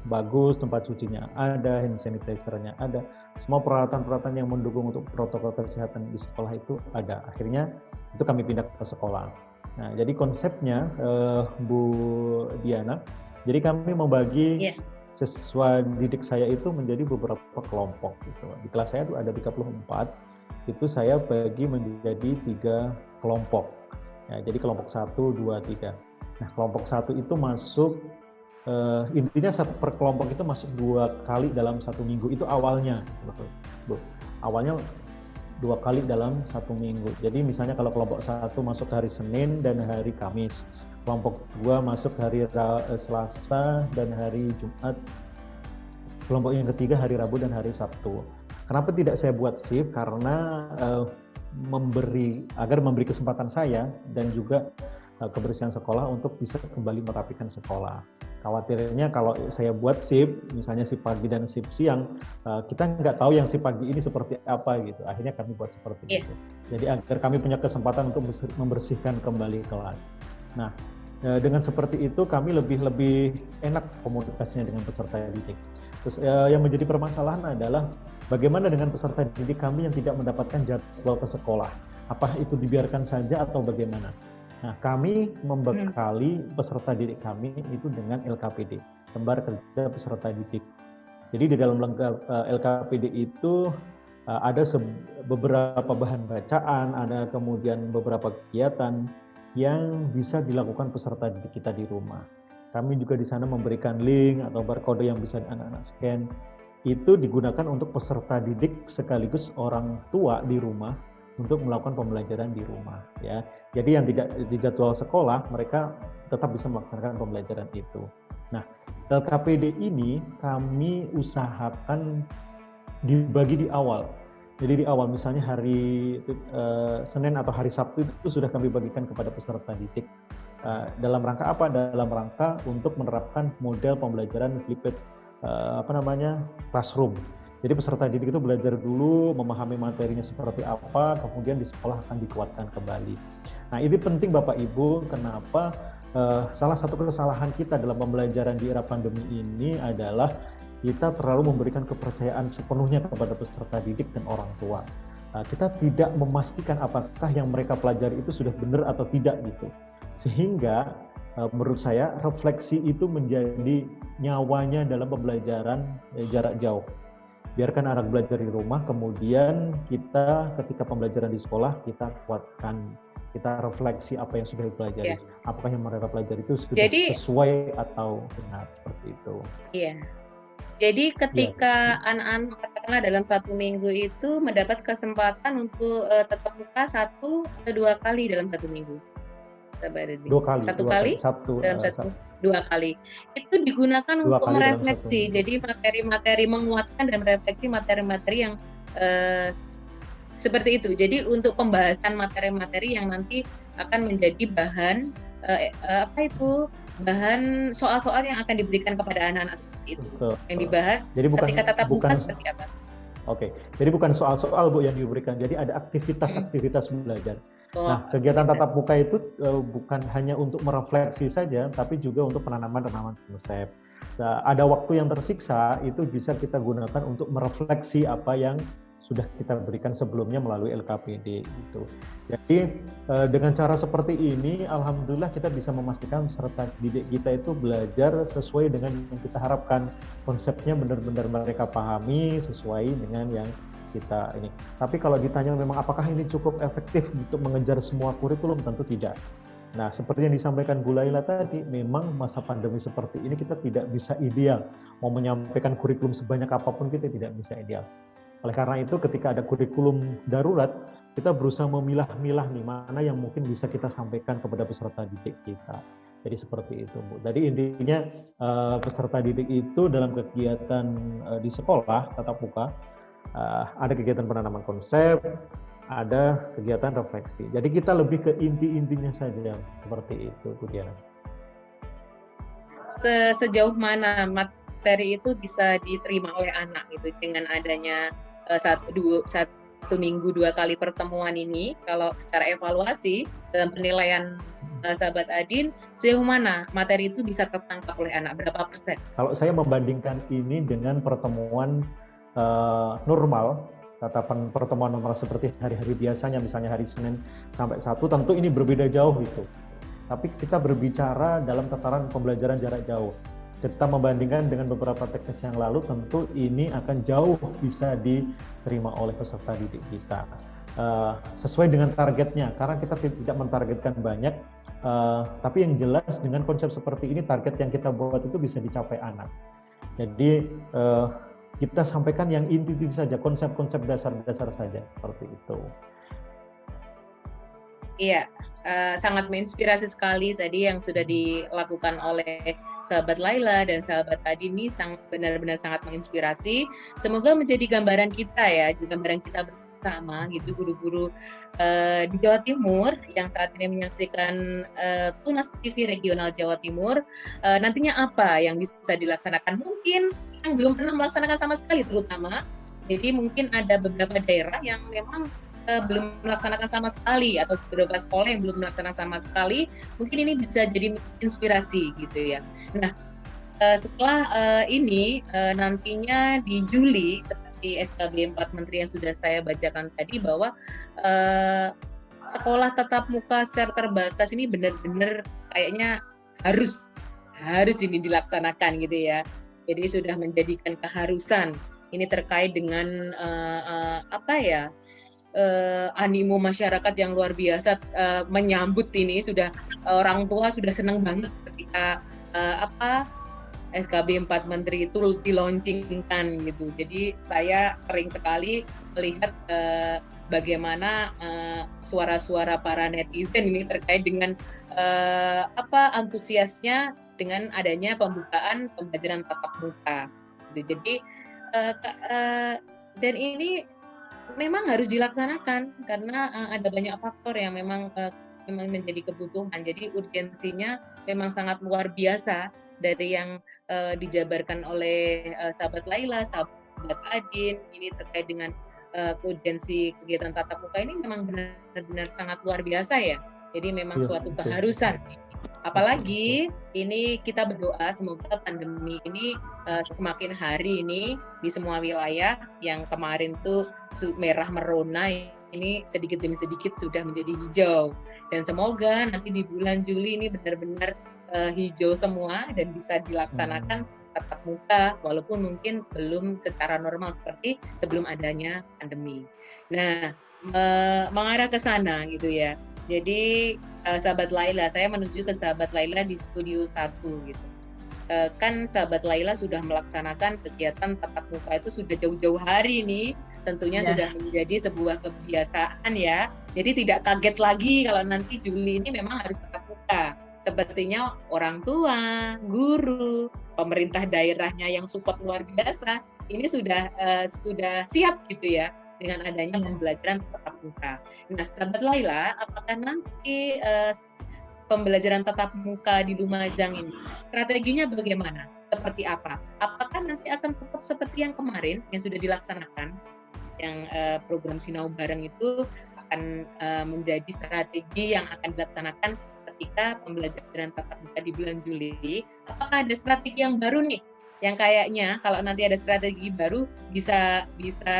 bagus, tempat cucinya ada, hand sanitizer-nya ada, semua peralatan-peralatan yang mendukung untuk protokol kesehatan di sekolah itu ada. Akhirnya itu kami pindah ke sekolah. Nah, jadi konsepnya Bu Diana, jadi kami membagi siswa didik saya itu menjadi beberapa kelompok gitu. Di kelas saya itu ada 34, itu saya bagi menjadi 3 kelompok. Ya, jadi kelompok 1, 2, 3. Nah, kelompok 1 itu masuk intinya satu per kelompok itu masuk 2 kali dalam 1 minggu itu awalnya, Bu. Awalnya 2 kali dalam 1 minggu. Jadi misalnya kalau kelompok 1 masuk hari Senin dan hari Kamis, kelompok 2 masuk hari Selasa dan hari Jumat, kelompok yang ketiga hari Rabu dan hari Sabtu. Kenapa tidak saya buat shift? Karena agar memberi kesempatan saya dan juga kebersihan sekolah untuk bisa kembali merapikan sekolah. Khawatirnya kalau saya buat shift, misalnya shift pagi dan shift siang, kita nggak tahu yang shift pagi ini seperti apa gitu. Akhirnya kami buat seperti itu. Jadi agar kami punya kesempatan untuk membersihkan kembali kelas. Nah, dengan seperti itu kami lebih enak komunikasinya dengan peserta didik. Terus yang menjadi permasalahan adalah bagaimana dengan peserta didik kami yang tidak mendapatkan jadwal ke sekolah. Apa itu dibiarkan saja atau bagaimana? Nah, kami membekali peserta didik kami itu dengan LKPD, lembar kerja peserta didik. Jadi di dalam LKPD itu ada beberapa bahan bacaan, ada kemudian beberapa kegiatan yang bisa dilakukan peserta didik kita di rumah. Kami juga di sana memberikan link atau barcode yang bisa anak-anak scan. Itu digunakan untuk peserta didik sekaligus orang tua di rumah untuk melakukan pembelajaran di rumah, ya. Jadi yang tidak di jadwal sekolah, mereka tetap bisa melaksanakan pembelajaran itu. Nah, LKPD ini kami usahakan dibagi di awal. Jadi di awal misalnya hari Senin atau hari Sabtu itu sudah kami bagikan kepada peserta didik. Dalam rangka apa? Dalam rangka untuk menerapkan model pembelajaran flipped classroom. Jadi peserta didik itu belajar dulu, memahami materinya seperti apa, kemudian di sekolah akan dikuatkan kembali. Nah, ini penting Bapak Ibu, kenapa salah satu kesalahan kita dalam pembelajaran di era pandemi ini adalah kita terlalu memberikan kepercayaan sepenuhnya kepada peserta didik dan orang tua. Kita tidak memastikan apakah yang mereka pelajari itu sudah benar atau tidak gitu. Sehingga menurut saya refleksi itu menjadi nyawanya dalam pembelajaran jarak jauh. Biarkan anak belajar di rumah, kemudian kita ketika pembelajaran di sekolah kita kuatkan, kita refleksi apa yang sudah dipelajari, apakah yang mereka pelajari itu sudah sesuai atau benar, seperti itu. Iya. Jadi ketika anak-anak katakanlah dalam 1 minggu itu mendapat kesempatan untuk tatap muka 1 atau 2 kali dalam 1 minggu. 2 kali. 1 kali? Dalam 2 kali. Itu digunakan untuk merefleksi. Jadi materi-materi menguatkan dan merefleksi materi-materi yang seperti itu. Jadi untuk pembahasan materi-materi yang nanti akan menjadi bahan bahan soal-soal yang akan diberikan kepada anak-anak seperti itu. Yang dibahas ketika tatap muka seperti apa. Oke. Jadi bukan soal-soal Bu yang diberikan. Jadi ada aktivitas-aktivitas belajar. Nah, kegiatan tatap muka itu bukan hanya untuk merefleksi saja, tapi juga untuk penanaman konsep. Nah, ada waktu yang tersiksa, itu bisa kita gunakan untuk merefleksi apa yang sudah kita berikan sebelumnya melalui LKPD. Gitu. Jadi dengan cara seperti ini, alhamdulillah kita bisa memastikan peserta didik kita itu belajar sesuai dengan yang kita harapkan. Konsepnya benar-benar mereka pahami sesuai dengan yang kita ini. Tapi kalau ditanya memang apakah ini cukup efektif untuk mengejar semua kurikulum, tentu tidak. Nah, seperti yang disampaikan Bu Laila tadi, memang masa pandemi seperti ini kita tidak bisa ideal. Mau menyampaikan kurikulum sebanyak apapun kita tidak bisa ideal. Oleh karena itu ketika ada kurikulum darurat, kita berusaha memilah-milah nih mana yang mungkin bisa kita sampaikan kepada peserta didik kita. Jadi seperti itu, Bu. Jadi intinya peserta didik itu dalam kegiatan di sekolah tatap muka, ada kegiatan penanaman konsep, ada kegiatan refleksi. Jadi kita lebih ke inti-intinya saja seperti itu, Bu Diana. Sejauh mana materi itu bisa diterima oleh anak gitu dengan adanya 1 minggu 2 kali pertemuan ini? Kalau secara evaluasi dalam penilaian sahabat Adin, sejauh mana materi itu bisa tertangkap oleh anak? Berapa persen? Kalau saya membandingkan ini dengan pertemuan normal, tatapan pertemuan normal seperti hari-hari biasanya, misalnya hari Senin sampai Sabtu, tentu ini berbeda jauh itu. Tapi kita berbicara dalam tataran pembelajaran jarak jauh. Kita membandingkan dengan beberapa teknis yang lalu, tentu ini akan jauh bisa diterima oleh peserta didik kita. Sesuai dengan targetnya, karena kita tidak mentargetkan banyak, Tapi yang jelas dengan konsep seperti ini target yang kita buat itu bisa dicapai anak. Jadi kita sampaikan yang inti-inti saja, konsep-konsep dasar-dasar saja seperti itu. Iya, sangat menginspirasi sekali tadi yang sudah dilakukan oleh sahabat Laila dan sahabat Adi ini benar-benar sangat menginspirasi. Semoga menjadi gambaran kita ya, gambaran kita bersama gitu guru-guru di Jawa Timur yang saat ini menyaksikan Tunas TV Regional Jawa Timur. Nantinya apa yang bisa dilaksanakan? Mungkin yang belum pernah melaksanakan sama sekali terutama. Jadi mungkin ada beberapa daerah yang memang belum melaksanakan sama sekali atau beberapa sekolah yang belum melaksanakan sama sekali, mungkin ini bisa jadi inspirasi gitu ya. Nah, setelah ini nantinya di Juli seperti SKB 4 Menteri yang sudah saya bacakan tadi bahwa sekolah tatap muka secara terbatas ini benar-benar kayaknya harus ini dilaksanakan gitu ya. Jadi sudah menjadikan keharusan. Ini terkait dengan animo masyarakat yang luar biasa menyambut ini. Sudah orang tua sudah senang banget ketika SKB 4 Menteri itu di-launchingkan gitu. Jadi saya sering sekali melihat bagaimana suara-suara para netizen ini terkait dengan antusiasnya dengan adanya pembukaan pembelajaran tatap muka. Gitu. Jadi dan ini memang harus dilaksanakan karena ada banyak faktor yang memang menjadi kebutuhan. Jadi urgensinya memang sangat luar biasa dari yang dijabarkan oleh sahabat Laila, sahabat Adin. Ini terkait dengan urgensi kegiatan tatap muka ini memang benar-benar sangat luar biasa ya. Jadi memang suatu keharusan. Apalagi ini kita berdoa semoga pandemi ini semakin hari ini di semua wilayah yang kemarin tuh merah merona ini sedikit demi sedikit sudah menjadi hijau, dan semoga nanti di bulan Juli ini benar-benar hijau semua dan bisa dilaksanakan tatap muka walaupun mungkin belum secara normal seperti sebelum adanya pandemi. Nah, mengarah ke sana gitu ya. Jadi sahabat Laila, saya menuju ke sahabat Laila di studio 1 gitu. Kan sahabat Laila sudah melaksanakan kegiatan tatap muka itu sudah jauh-jauh hari ini, tentunya sudah menjadi sebuah kebiasaan ya. Jadi tidak kaget lagi kalau nanti Juli ini memang harus tatap muka. Sepertinya orang tua, guru, pemerintah daerahnya yang support luar biasa, ini sudah siap gitu ya dengan adanya pembelajaran tatap muka. Nah, sahabat Laila, apakah nanti pembelajaran tatap muka di Lumajang ini strateginya bagaimana? Seperti apa? Apakah nanti akan tetap seperti yang kemarin yang sudah dilaksanakan, yang program Sinau Bareng itu akan menjadi strategi yang akan dilaksanakan ketika pembelajaran tatap muka di bulan Juli? Apakah ada strategi yang baru nih? Yang kayaknya kalau nanti ada strategi baru bisa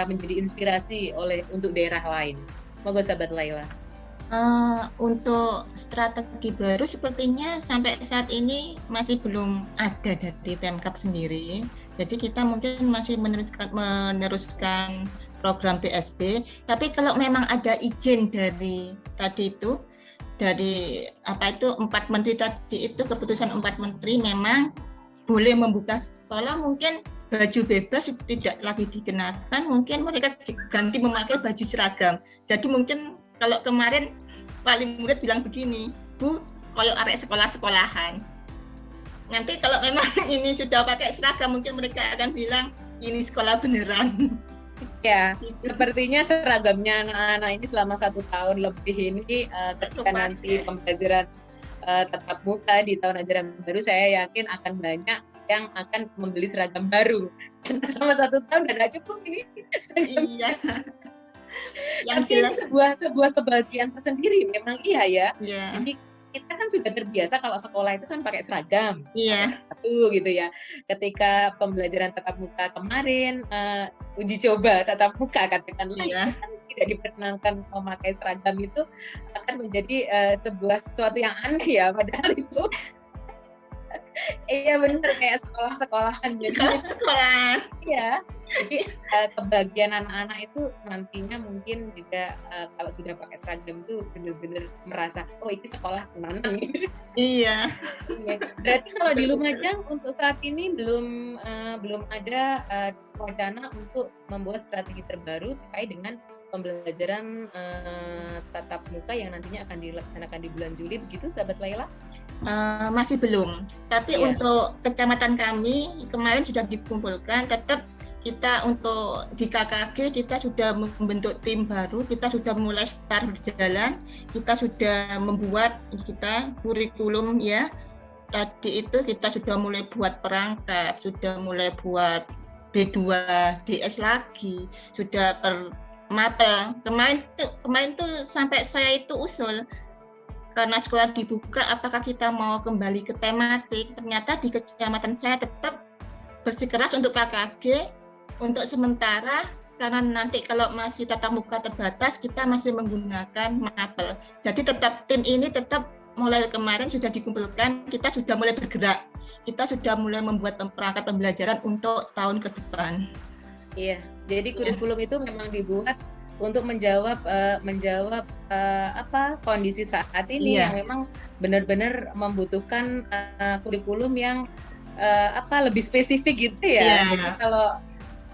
menjadi inspirasi untuk daerah lain. Moga sahabat Laila. Untuk strategi baru sepertinya sampai saat ini masih belum ada dari Pemkab sendiri. Jadi kita mungkin masih meneruskan program PSB. Tapi kalau memang ada izin dari tadi itu, dari 4 menteri tadi itu, keputusan 4 menteri memang boleh membuka sekolah, mungkin baju bebas tidak lagi dikenakan, mungkin mereka ganti memakai baju seragam. Jadi mungkin kalau kemarin paling murid bilang begini, Bu, kalau arek sekolah-sekolahan. Nanti kalau memang ini sudah pakai seragam, mungkin mereka akan bilang ini sekolah beneran. Ya, sepertinya seragamnya anak-anak ini selama 1 tahun lebih ini ketika nanti pembelajaran tatap muka di tahun ajaran baru, saya yakin akan banyak yang akan membeli seragam baru karena selama 1 tahun udah nggak cukup ini. Iya. Tapi ini sebuah kebahagiaan tersendiri, memang iya ya. Jadi kita kan sudah terbiasa kalau sekolah itu kan pakai seragam, satu gitu ya. Ketika pembelajaran tatap muka kemarin, uji coba tatap muka katakanlah, kan tidak diperkenankan memakai seragam, itu akan menjadi sesuatu yang aneh ya, padahal itu iya benar kayak sekolah-sekolahan. Jadi sekolah. Iya, Jadi kebagian anak-anak itu nantinya mungkin juga kalau sudah pakai seragam itu benar-benar merasa oh ini sekolah tenanan gitu. Iya. Iya. Berarti kalau di Lumajang untuk saat ini belum ada wacana untuk membuat strategi terbaru terkait dengan pembelajaran tatap muka yang nantinya akan dilaksanakan di bulan Juli, begitu, Sahabat Laila? Masih belum. Tapi Iya. untuk kecamatan kami kemarin sudah dikumpulkan. Tetap kita untuk di KKG kita sudah membentuk tim baru. Kita sudah mulai start berjalan. Kita sudah membuat kita kurikulum ya. Tadi itu kita sudah mulai buat perangkat, sudah mulai buat B2 DS lagi, sudah mapel. Kemarin tuh sampai saya itu usul karena sekolah dibuka, apakah kita mau kembali ke tematik? Ternyata di kecamatan saya tetap bersikeras untuk KKG untuk sementara, karena nanti kalau masih tatap muka terbatas kita masih menggunakan mapel. Jadi tetap tim ini tetap mulai kemarin sudah dikumpulkan, kita sudah mulai bergerak, kita sudah mulai membuat perangkat pembelajaran untuk tahun ke depan. Iya, jadi kurikulum itu memang dibuat untuk menjawab kondisi saat ini yang memang benar-benar membutuhkan kurikulum yang lebih spesifik gitu ya. Jadi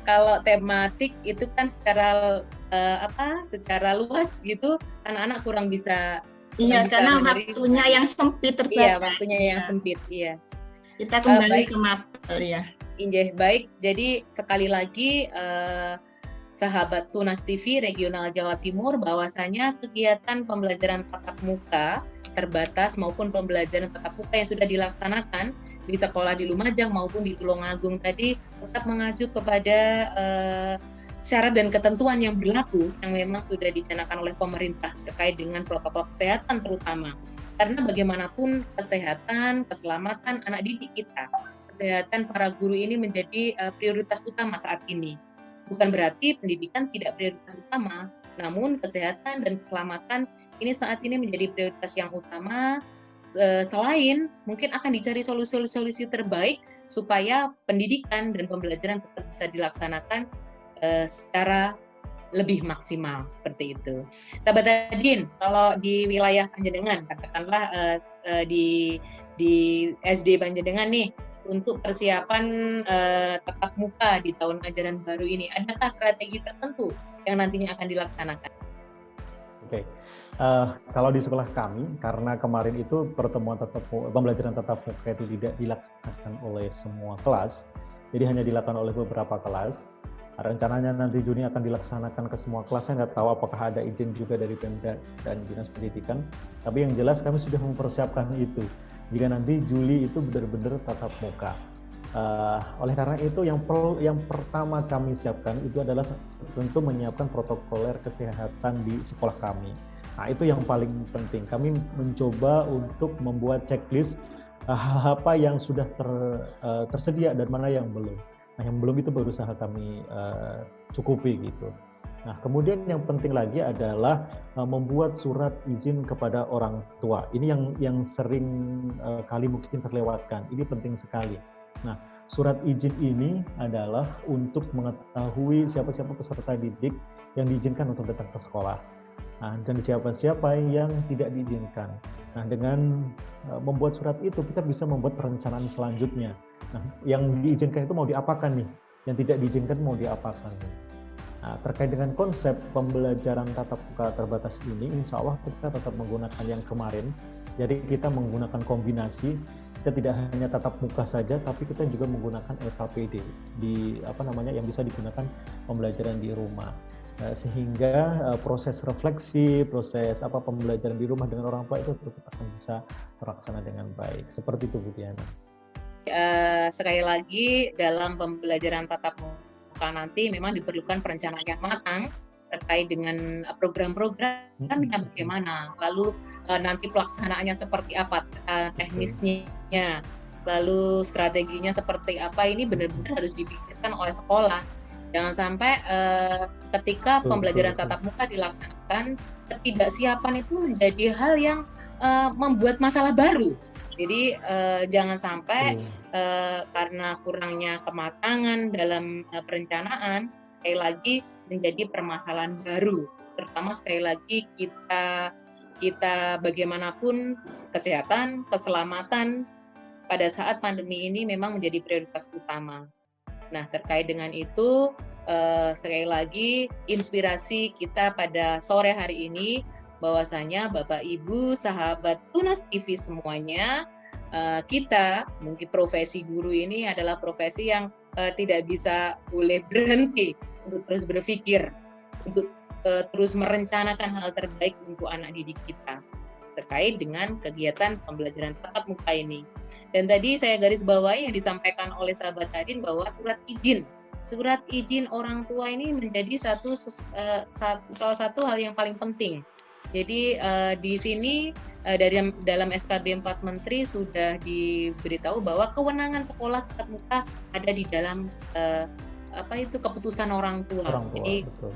kalau tematik itu kan secara luas gitu anak-anak kurang bisa. Iya, karena waktunya yang sempit terbatas. Iya, waktunya yang sempit. Iya. Kita kembali ke mapel ya. Injih, baik. Jadi sekali lagi sahabat Tunas TV Regional Jawa Timur, bahwasanya kegiatan pembelajaran tatap muka terbatas maupun pembelajaran tatap muka yang sudah dilaksanakan di sekolah di Lumajang maupun di Tulungagung tadi tetap mengacu kepada syarat dan ketentuan yang berlaku yang memang sudah dicanangkan oleh pemerintah terkait dengan protokol kesehatan terutama. Karena bagaimanapun kesehatan, keselamatan anak didik kita, kesehatan para guru ini menjadi prioritas utama saat ini. Bukan berarti pendidikan tidak prioritas utama, namun kesehatan dan keselamatan ini saat ini menjadi prioritas yang utama. Selain mungkin akan dicari solusi-solusi terbaik supaya pendidikan dan pembelajaran tetap bisa dilaksanakan secara lebih maksimal seperti itu. Sahabat Adin, kalau di wilayah Panjenengan, katakanlah di SD Panjenengan nih, untuk persiapan tatap muka di tahun ajaran baru ini, adakah strategi tertentu yang nantinya akan dilaksanakan? Oke. Kalau di sekolah kami, karena kemarin itu pembelajaran tatap muka itu tidak dilaksanakan oleh semua kelas, jadi hanya dilakukan oleh beberapa kelas. Rencananya nanti Juni akan dilaksanakan ke semua kelas. Saya nggak tahu apakah ada izin juga dari Pemda dan Dinas Pendidikan. Tapi yang jelas kami sudah mempersiapkan itu. Jika nanti Juli itu benar-benar tatap muka. Oleh karena itu yang pertama kami siapkan itu adalah tentu menyiapkan protokoler kesehatan di sekolah kami. Nah, itu yang paling penting. Kami mencoba untuk membuat checklist apa yang sudah tersedia dan mana yang belum. Nah, yang belum itu berusaha kami cukupi gitu. Nah, kemudian yang penting lagi adalah membuat surat izin kepada orang tua. Ini yang sering kali mungkin terlewatkan. Ini penting sekali. Nah, surat izin ini adalah untuk mengetahui siapa-siapa peserta didik yang diizinkan untuk datang ke sekolah. Nah, dan siapa-siapa yang tidak diizinkan. Nah, dengan membuat surat itu kita bisa membuat perencanaan selanjutnya. Nah, yang diizinkan itu mau diapakan nih? Yang tidak diizinkan mau diapakan nih? Nah, terkait dengan konsep pembelajaran tatap muka terbatas ini, insya Allah kita tetap menggunakan yang kemarin. Jadi kita menggunakan kombinasi. Kita tidak hanya tatap muka saja, tapi kita juga menggunakan LKPD yang bisa digunakan pembelajaran di rumah. Sehingga proses refleksi, proses pembelajaran di rumah dengan orang tua itu tetap akan bisa terlaksana dengan baik. Seperti itu, Bu Diana. Sekali lagi, dalam pembelajaran tatap muka nanti memang diperlukan perencanaan yang matang terkait dengan program-programnya bagaimana, lalu nanti pelaksanaannya seperti apa, teknisnya, lalu strateginya seperti apa, ini benar-benar harus dipikirkan oleh sekolah. Jangan sampai ketika pembelajaran tatap muka dilaksanakan, ketidaksiapan itu menjadi hal yang membuat masalah baru. Jadi jangan sampai karena kurangnya kematangan dalam perencanaan sekali lagi menjadi permasalahan baru. Terutama sekali lagi kita bagaimanapun kesehatan, keselamatan pada saat pandemi ini memang menjadi prioritas utama. Nah, terkait dengan itu sekali lagi inspirasi kita pada sore hari ini bahwasanya Bapak Ibu sahabat Tunas TV semuanya, kita mungkin profesi guru ini adalah profesi yang tidak bisa boleh berhenti untuk terus berpikir, untuk terus merencanakan hal terbaik untuk anak didik kita terkait dengan kegiatan pembelajaran tatap muka ini. Dan tadi saya garis bawahi yang disampaikan oleh sahabat Adin bahwa surat izin orang tua ini menjadi salah satu hal yang paling penting. Jadi di sini dalam SKB 4 Menteri sudah diberitahu bahwa kewenangan sekolah tatap muka ada di dalam keputusan orang tua. Jadi betul.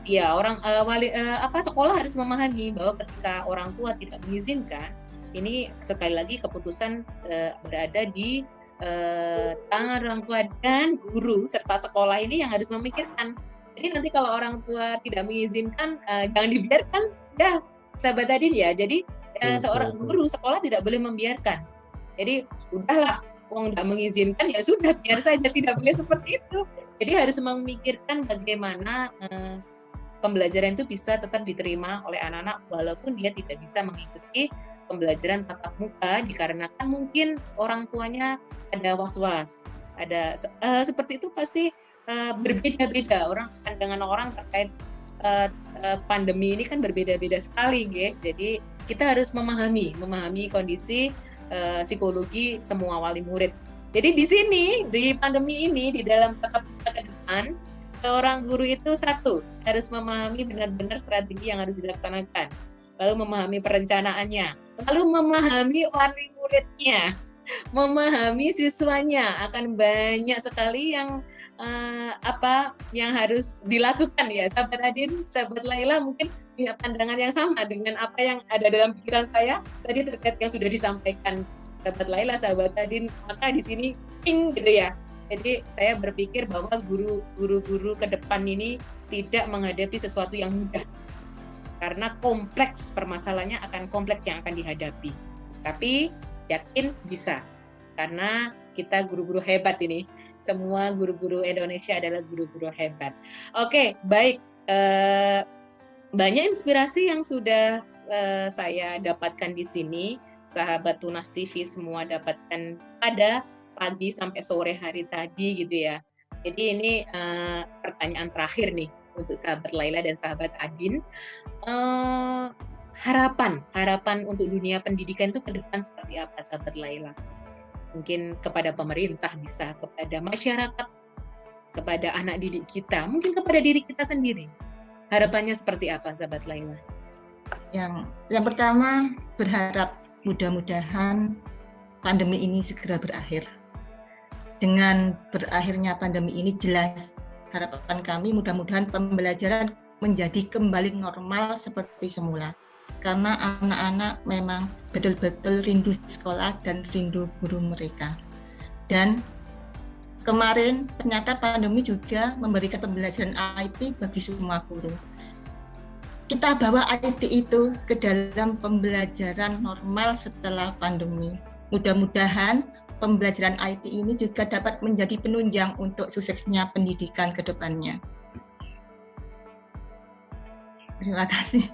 Ya, sekolah harus memahami bahwa ketika orang tua tidak mengizinkan, ini sekali lagi keputusan berada di tangan orang tua dan guru serta sekolah ini yang harus memikirkan. Jadi nanti kalau orang tua tidak mengizinkan, jangan dibiarkan, ya sahabat Adin ya. Jadi seorang guru sekolah tidak boleh membiarkan. Jadi udahlah, wong tidak mengizinkan ya sudah, biar saja, tidak boleh seperti itu. Jadi harus memikirkan bagaimana pembelajaran itu bisa tetap diterima oleh anak-anak walaupun dia tidak bisa mengikuti pembelajaran tatap muka dikarenakan mungkin orang tuanya ada was-was, ada seperti itu pasti berbeda-beda pandangan orang terkait pandemi ini kan berbeda-beda sekali, ya. Jadi kita harus memahami kondisi psikologi semua wali murid. Jadi di sini di pandemi ini di dalam tatap muka ke depan, seorang guru itu harus memahami benar-benar strategi yang harus dilaksanakan, lalu memahami perencanaannya, lalu memahami wali muridnya, memahami siswanya. Akan banyak sekali yang yang harus dilakukan, ya sahabat Adin, sahabat Laila mungkin punya pandangan yang sama dengan apa yang ada dalam pikiran saya tadi terkait yang sudah disampaikan sahabat Laila, sahabat Adin. Maka di sini gitu ya. Jadi saya berpikir bahwa guru-guru ke depan ini tidak menghadapi sesuatu yang mudah. Karena kompleks, permasalahannya akan kompleks yang akan dihadapi. Tapi yakin bisa. Karena kita guru-guru hebat ini. Semua guru-guru Indonesia adalah guru-guru hebat. Oke, baik. Banyak inspirasi yang sudah saya dapatkan di sini. Sahabat Tunas TV semua dapatkan pada pagi sampai sore hari tadi gitu ya. Jadi ini pertanyaan terakhir nih untuk sahabat Laila dan sahabat Adin. Harapan untuk dunia pendidikan itu ke depan seperti apa sahabat Laila? Mungkin kepada pemerintah bisa, kepada masyarakat, kepada anak didik kita, mungkin kepada diri kita sendiri. Harapannya seperti apa sahabat Laila? Yang pertama berharap mudah-mudahan pandemi ini segera berakhir. Dengan berakhirnya pandemi ini jelas harapan kami mudah-mudahan pembelajaran menjadi kembali normal seperti semula. Karena anak-anak memang betul-betul rindu sekolah dan rindu guru mereka. Dan kemarin ternyata pandemi juga memberikan pembelajaran IT bagi semua guru. Kita bawa IT itu ke dalam pembelajaran normal setelah pandemi. Mudah-mudahan pembelajaran IT ini juga dapat menjadi penunjang untuk suksesnya pendidikan ke depannya. Terima kasih.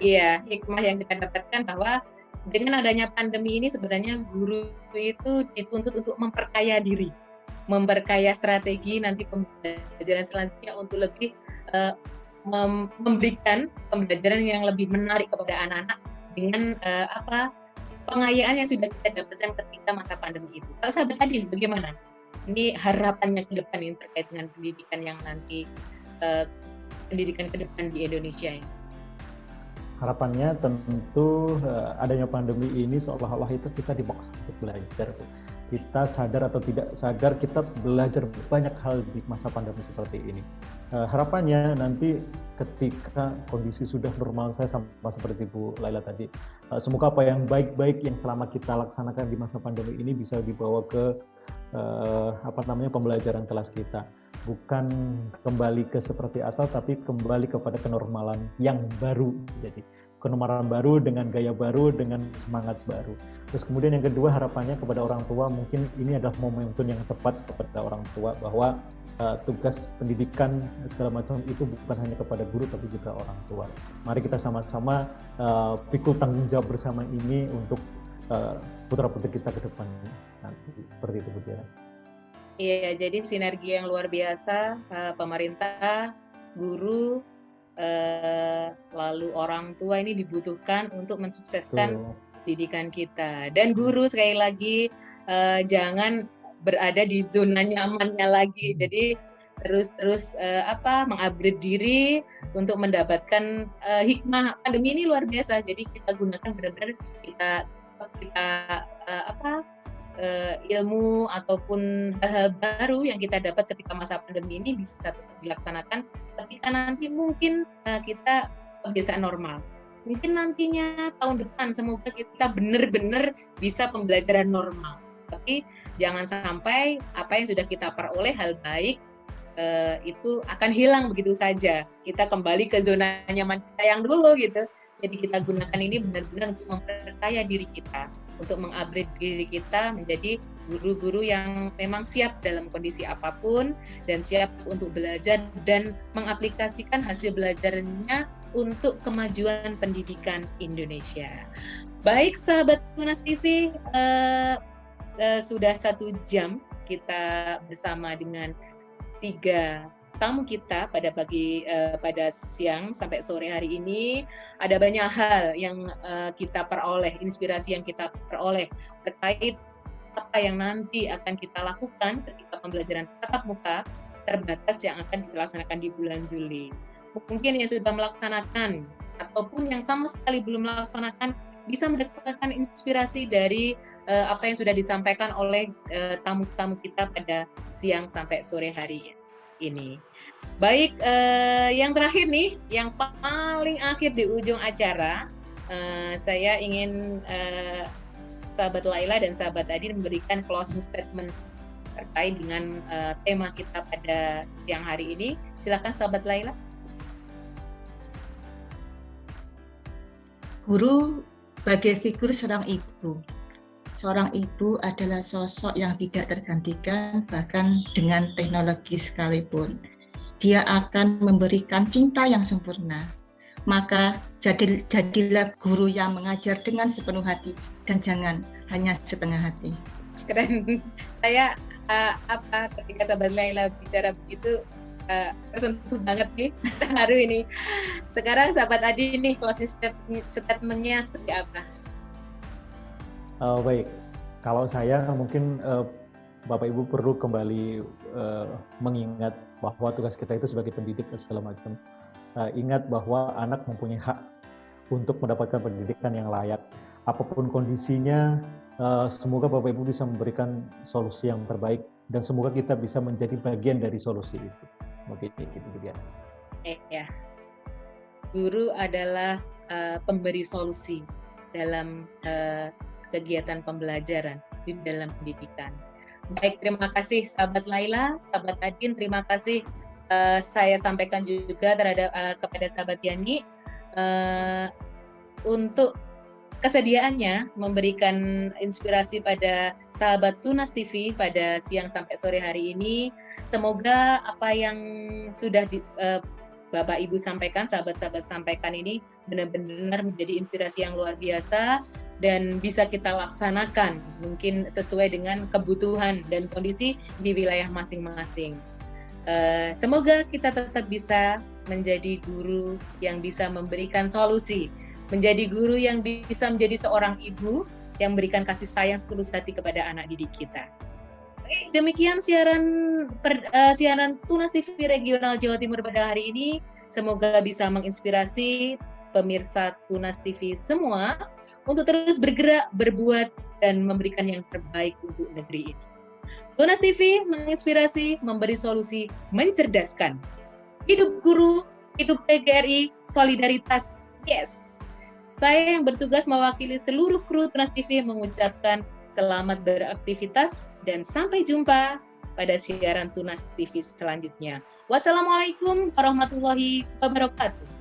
Iya, hikmah yang kita dapatkan bahwa dengan adanya pandemi ini sebenarnya guru itu dituntut untuk memperkaya diri, memperkaya strategi nanti pembelajaran selanjutnya untuk lebih memberikan pembelajaran yang lebih menarik kepada anak-anak dengan pengayaan yang sudah kita dapatkan ketika masa pandemi itu. Kalau sahabat Adin, bagaimana? Ini harapannya ke depan ini terkait dengan pendidikan yang nanti pendidikan ke depan di Indonesia ini. Harapannya tentu adanya pandemi ini seolah-olah itu kita dipaksa untuk belajar. kita sadar atau tidak sadar kita belajar banyak hal di masa pandemi seperti ini. Harapannya nanti ketika kondisi sudah normal, saya sama seperti Bu Laila tadi, semoga apa yang baik-baik yang selama kita laksanakan di masa pandemi ini bisa dibawa ke pembelajaran kelas kita, bukan kembali ke seperti asal, tapi kembali kepada kenormalan yang baru. Jadi kenormalan baru dengan gaya baru, dengan semangat baru. Terus kemudian yang kedua, harapannya kepada orang tua, mungkin ini adalah momentum yang tepat kepada orang tua bahwa tugas pendidikan segala macam itu bukan hanya kepada guru tapi juga orang tua. Mari kita sama-sama pikul tanggung jawab bersama ini untuk putra-putri kita ke depan. Nanti seperti itu Bu Tiara. Iya, jadi sinergi yang luar biasa, pemerintah, guru, lalu orang tua ini dibutuhkan untuk mensukseskan pendidikan kita. Dan guru sekali lagi jangan berada di zona nyamannya lagi. Jadi terus mengupgrade diri untuk mendapatkan hikmah. Pandemi ini luar biasa. Jadi kita gunakan benar-benar kita ilmu ataupun hal baru yang kita dapat ketika masa pandemi ini bisa tetap dilaksanakan ketika nanti mungkin kita kebiasaan normal. Mungkin nantinya tahun depan semoga kita benar-benar bisa pembelajaran normal. Tapi jangan sampai apa yang sudah kita peroleh hal baik itu akan hilang begitu saja. Kita kembali ke zona nyaman kita yang dulu gitu. Jadi kita gunakan ini benar-benar untuk memperkaya diri kita, untuk mengupgrade diri kita menjadi guru-guru yang memang siap dalam kondisi apapun dan siap untuk belajar dan mengaplikasikan hasil belajarnya untuk kemajuan pendidikan Indonesia. Baik sahabat Tunas TV, sudah 1 jam kita bersama dengan 3 tamu kita pada siang sampai sore hari ini. Ada banyak hal yang kita peroleh, inspirasi yang kita peroleh terkait apa yang nanti akan kita lakukan ketika pembelajaran tatap muka terbatas yang akan dilaksanakan di bulan Juli. Mungkin yang sudah melaksanakan ataupun yang sama sekali belum melaksanakan bisa mendapatkan inspirasi dari apa yang sudah disampaikan oleh tamu-tamu kita pada siang sampai sore hari ini. Baik, yang terakhir nih, yang paling akhir di ujung acara, saya ingin sahabat Laila dan sahabat Adin memberikan closing statement terkait dengan tema kita pada siang hari ini. Silakan sahabat Laila. Guru sebagai figur seorang ibu. Seorang ibu adalah sosok yang tidak tergantikan bahkan dengan teknologi sekalipun. Dia akan memberikan cinta yang sempurna. Maka jadilah guru yang mengajar dengan sepenuh hati dan jangan hanya setengah hati. Keren. Saya ketika sahabat Laila bicara begitu tersentuh banget nih, haru ini. Sekarang sahabat Adi nih closing statement-nya seperti apa? Baik, kalau saya mungkin Bapak Ibu perlu kembali mengingat bahwa tugas kita itu sebagai pendidik dan segala macam. Ingat bahwa anak mempunyai hak untuk mendapatkan pendidikan yang layak. Apapun kondisinya, semoga Bapak Ibu bisa memberikan solusi yang terbaik dan semoga kita bisa menjadi bagian dari solusi itu. Mungkin gitu ya. Ya. Guru adalah pemberi solusi dalam kegiatan pembelajaran di dalam pendidikan. Baik, terima kasih sahabat Laila, sahabat Adin, terima kasih saya sampaikan juga kepada sahabat Yani untuk kesediaannya memberikan inspirasi pada sahabat Tunas TV pada siang sampai sore hari ini. Semoga apa yang sudah Bapak Ibu sampaikan, sahabat-sahabat sampaikan ini benar-benar menjadi inspirasi yang luar biasa dan bisa kita laksanakan mungkin sesuai dengan kebutuhan dan kondisi di wilayah masing-masing. Semoga kita tetap bisa menjadi guru yang bisa memberikan solusi, menjadi guru yang bisa menjadi seorang ibu yang memberikan kasih sayang setulus hati kepada anak didik kita. Demikian siaran Tunas TV Regional Jawa Timur pada hari ini. Semoga bisa menginspirasi pemirsa Tunas TV semua untuk terus bergerak, berbuat, dan memberikan yang terbaik untuk negeri ini. Tunas TV menginspirasi, memberi solusi, mencerdaskan. Hidup guru, hidup PGRI, solidaritas, yes! Saya yang bertugas mewakili seluruh kru Tunas TV mengucapkan selamat beraktivitas dan sampai jumpa pada siaran Tunas TV selanjutnya. Wassalamualaikum warahmatullahi wabarakatuh.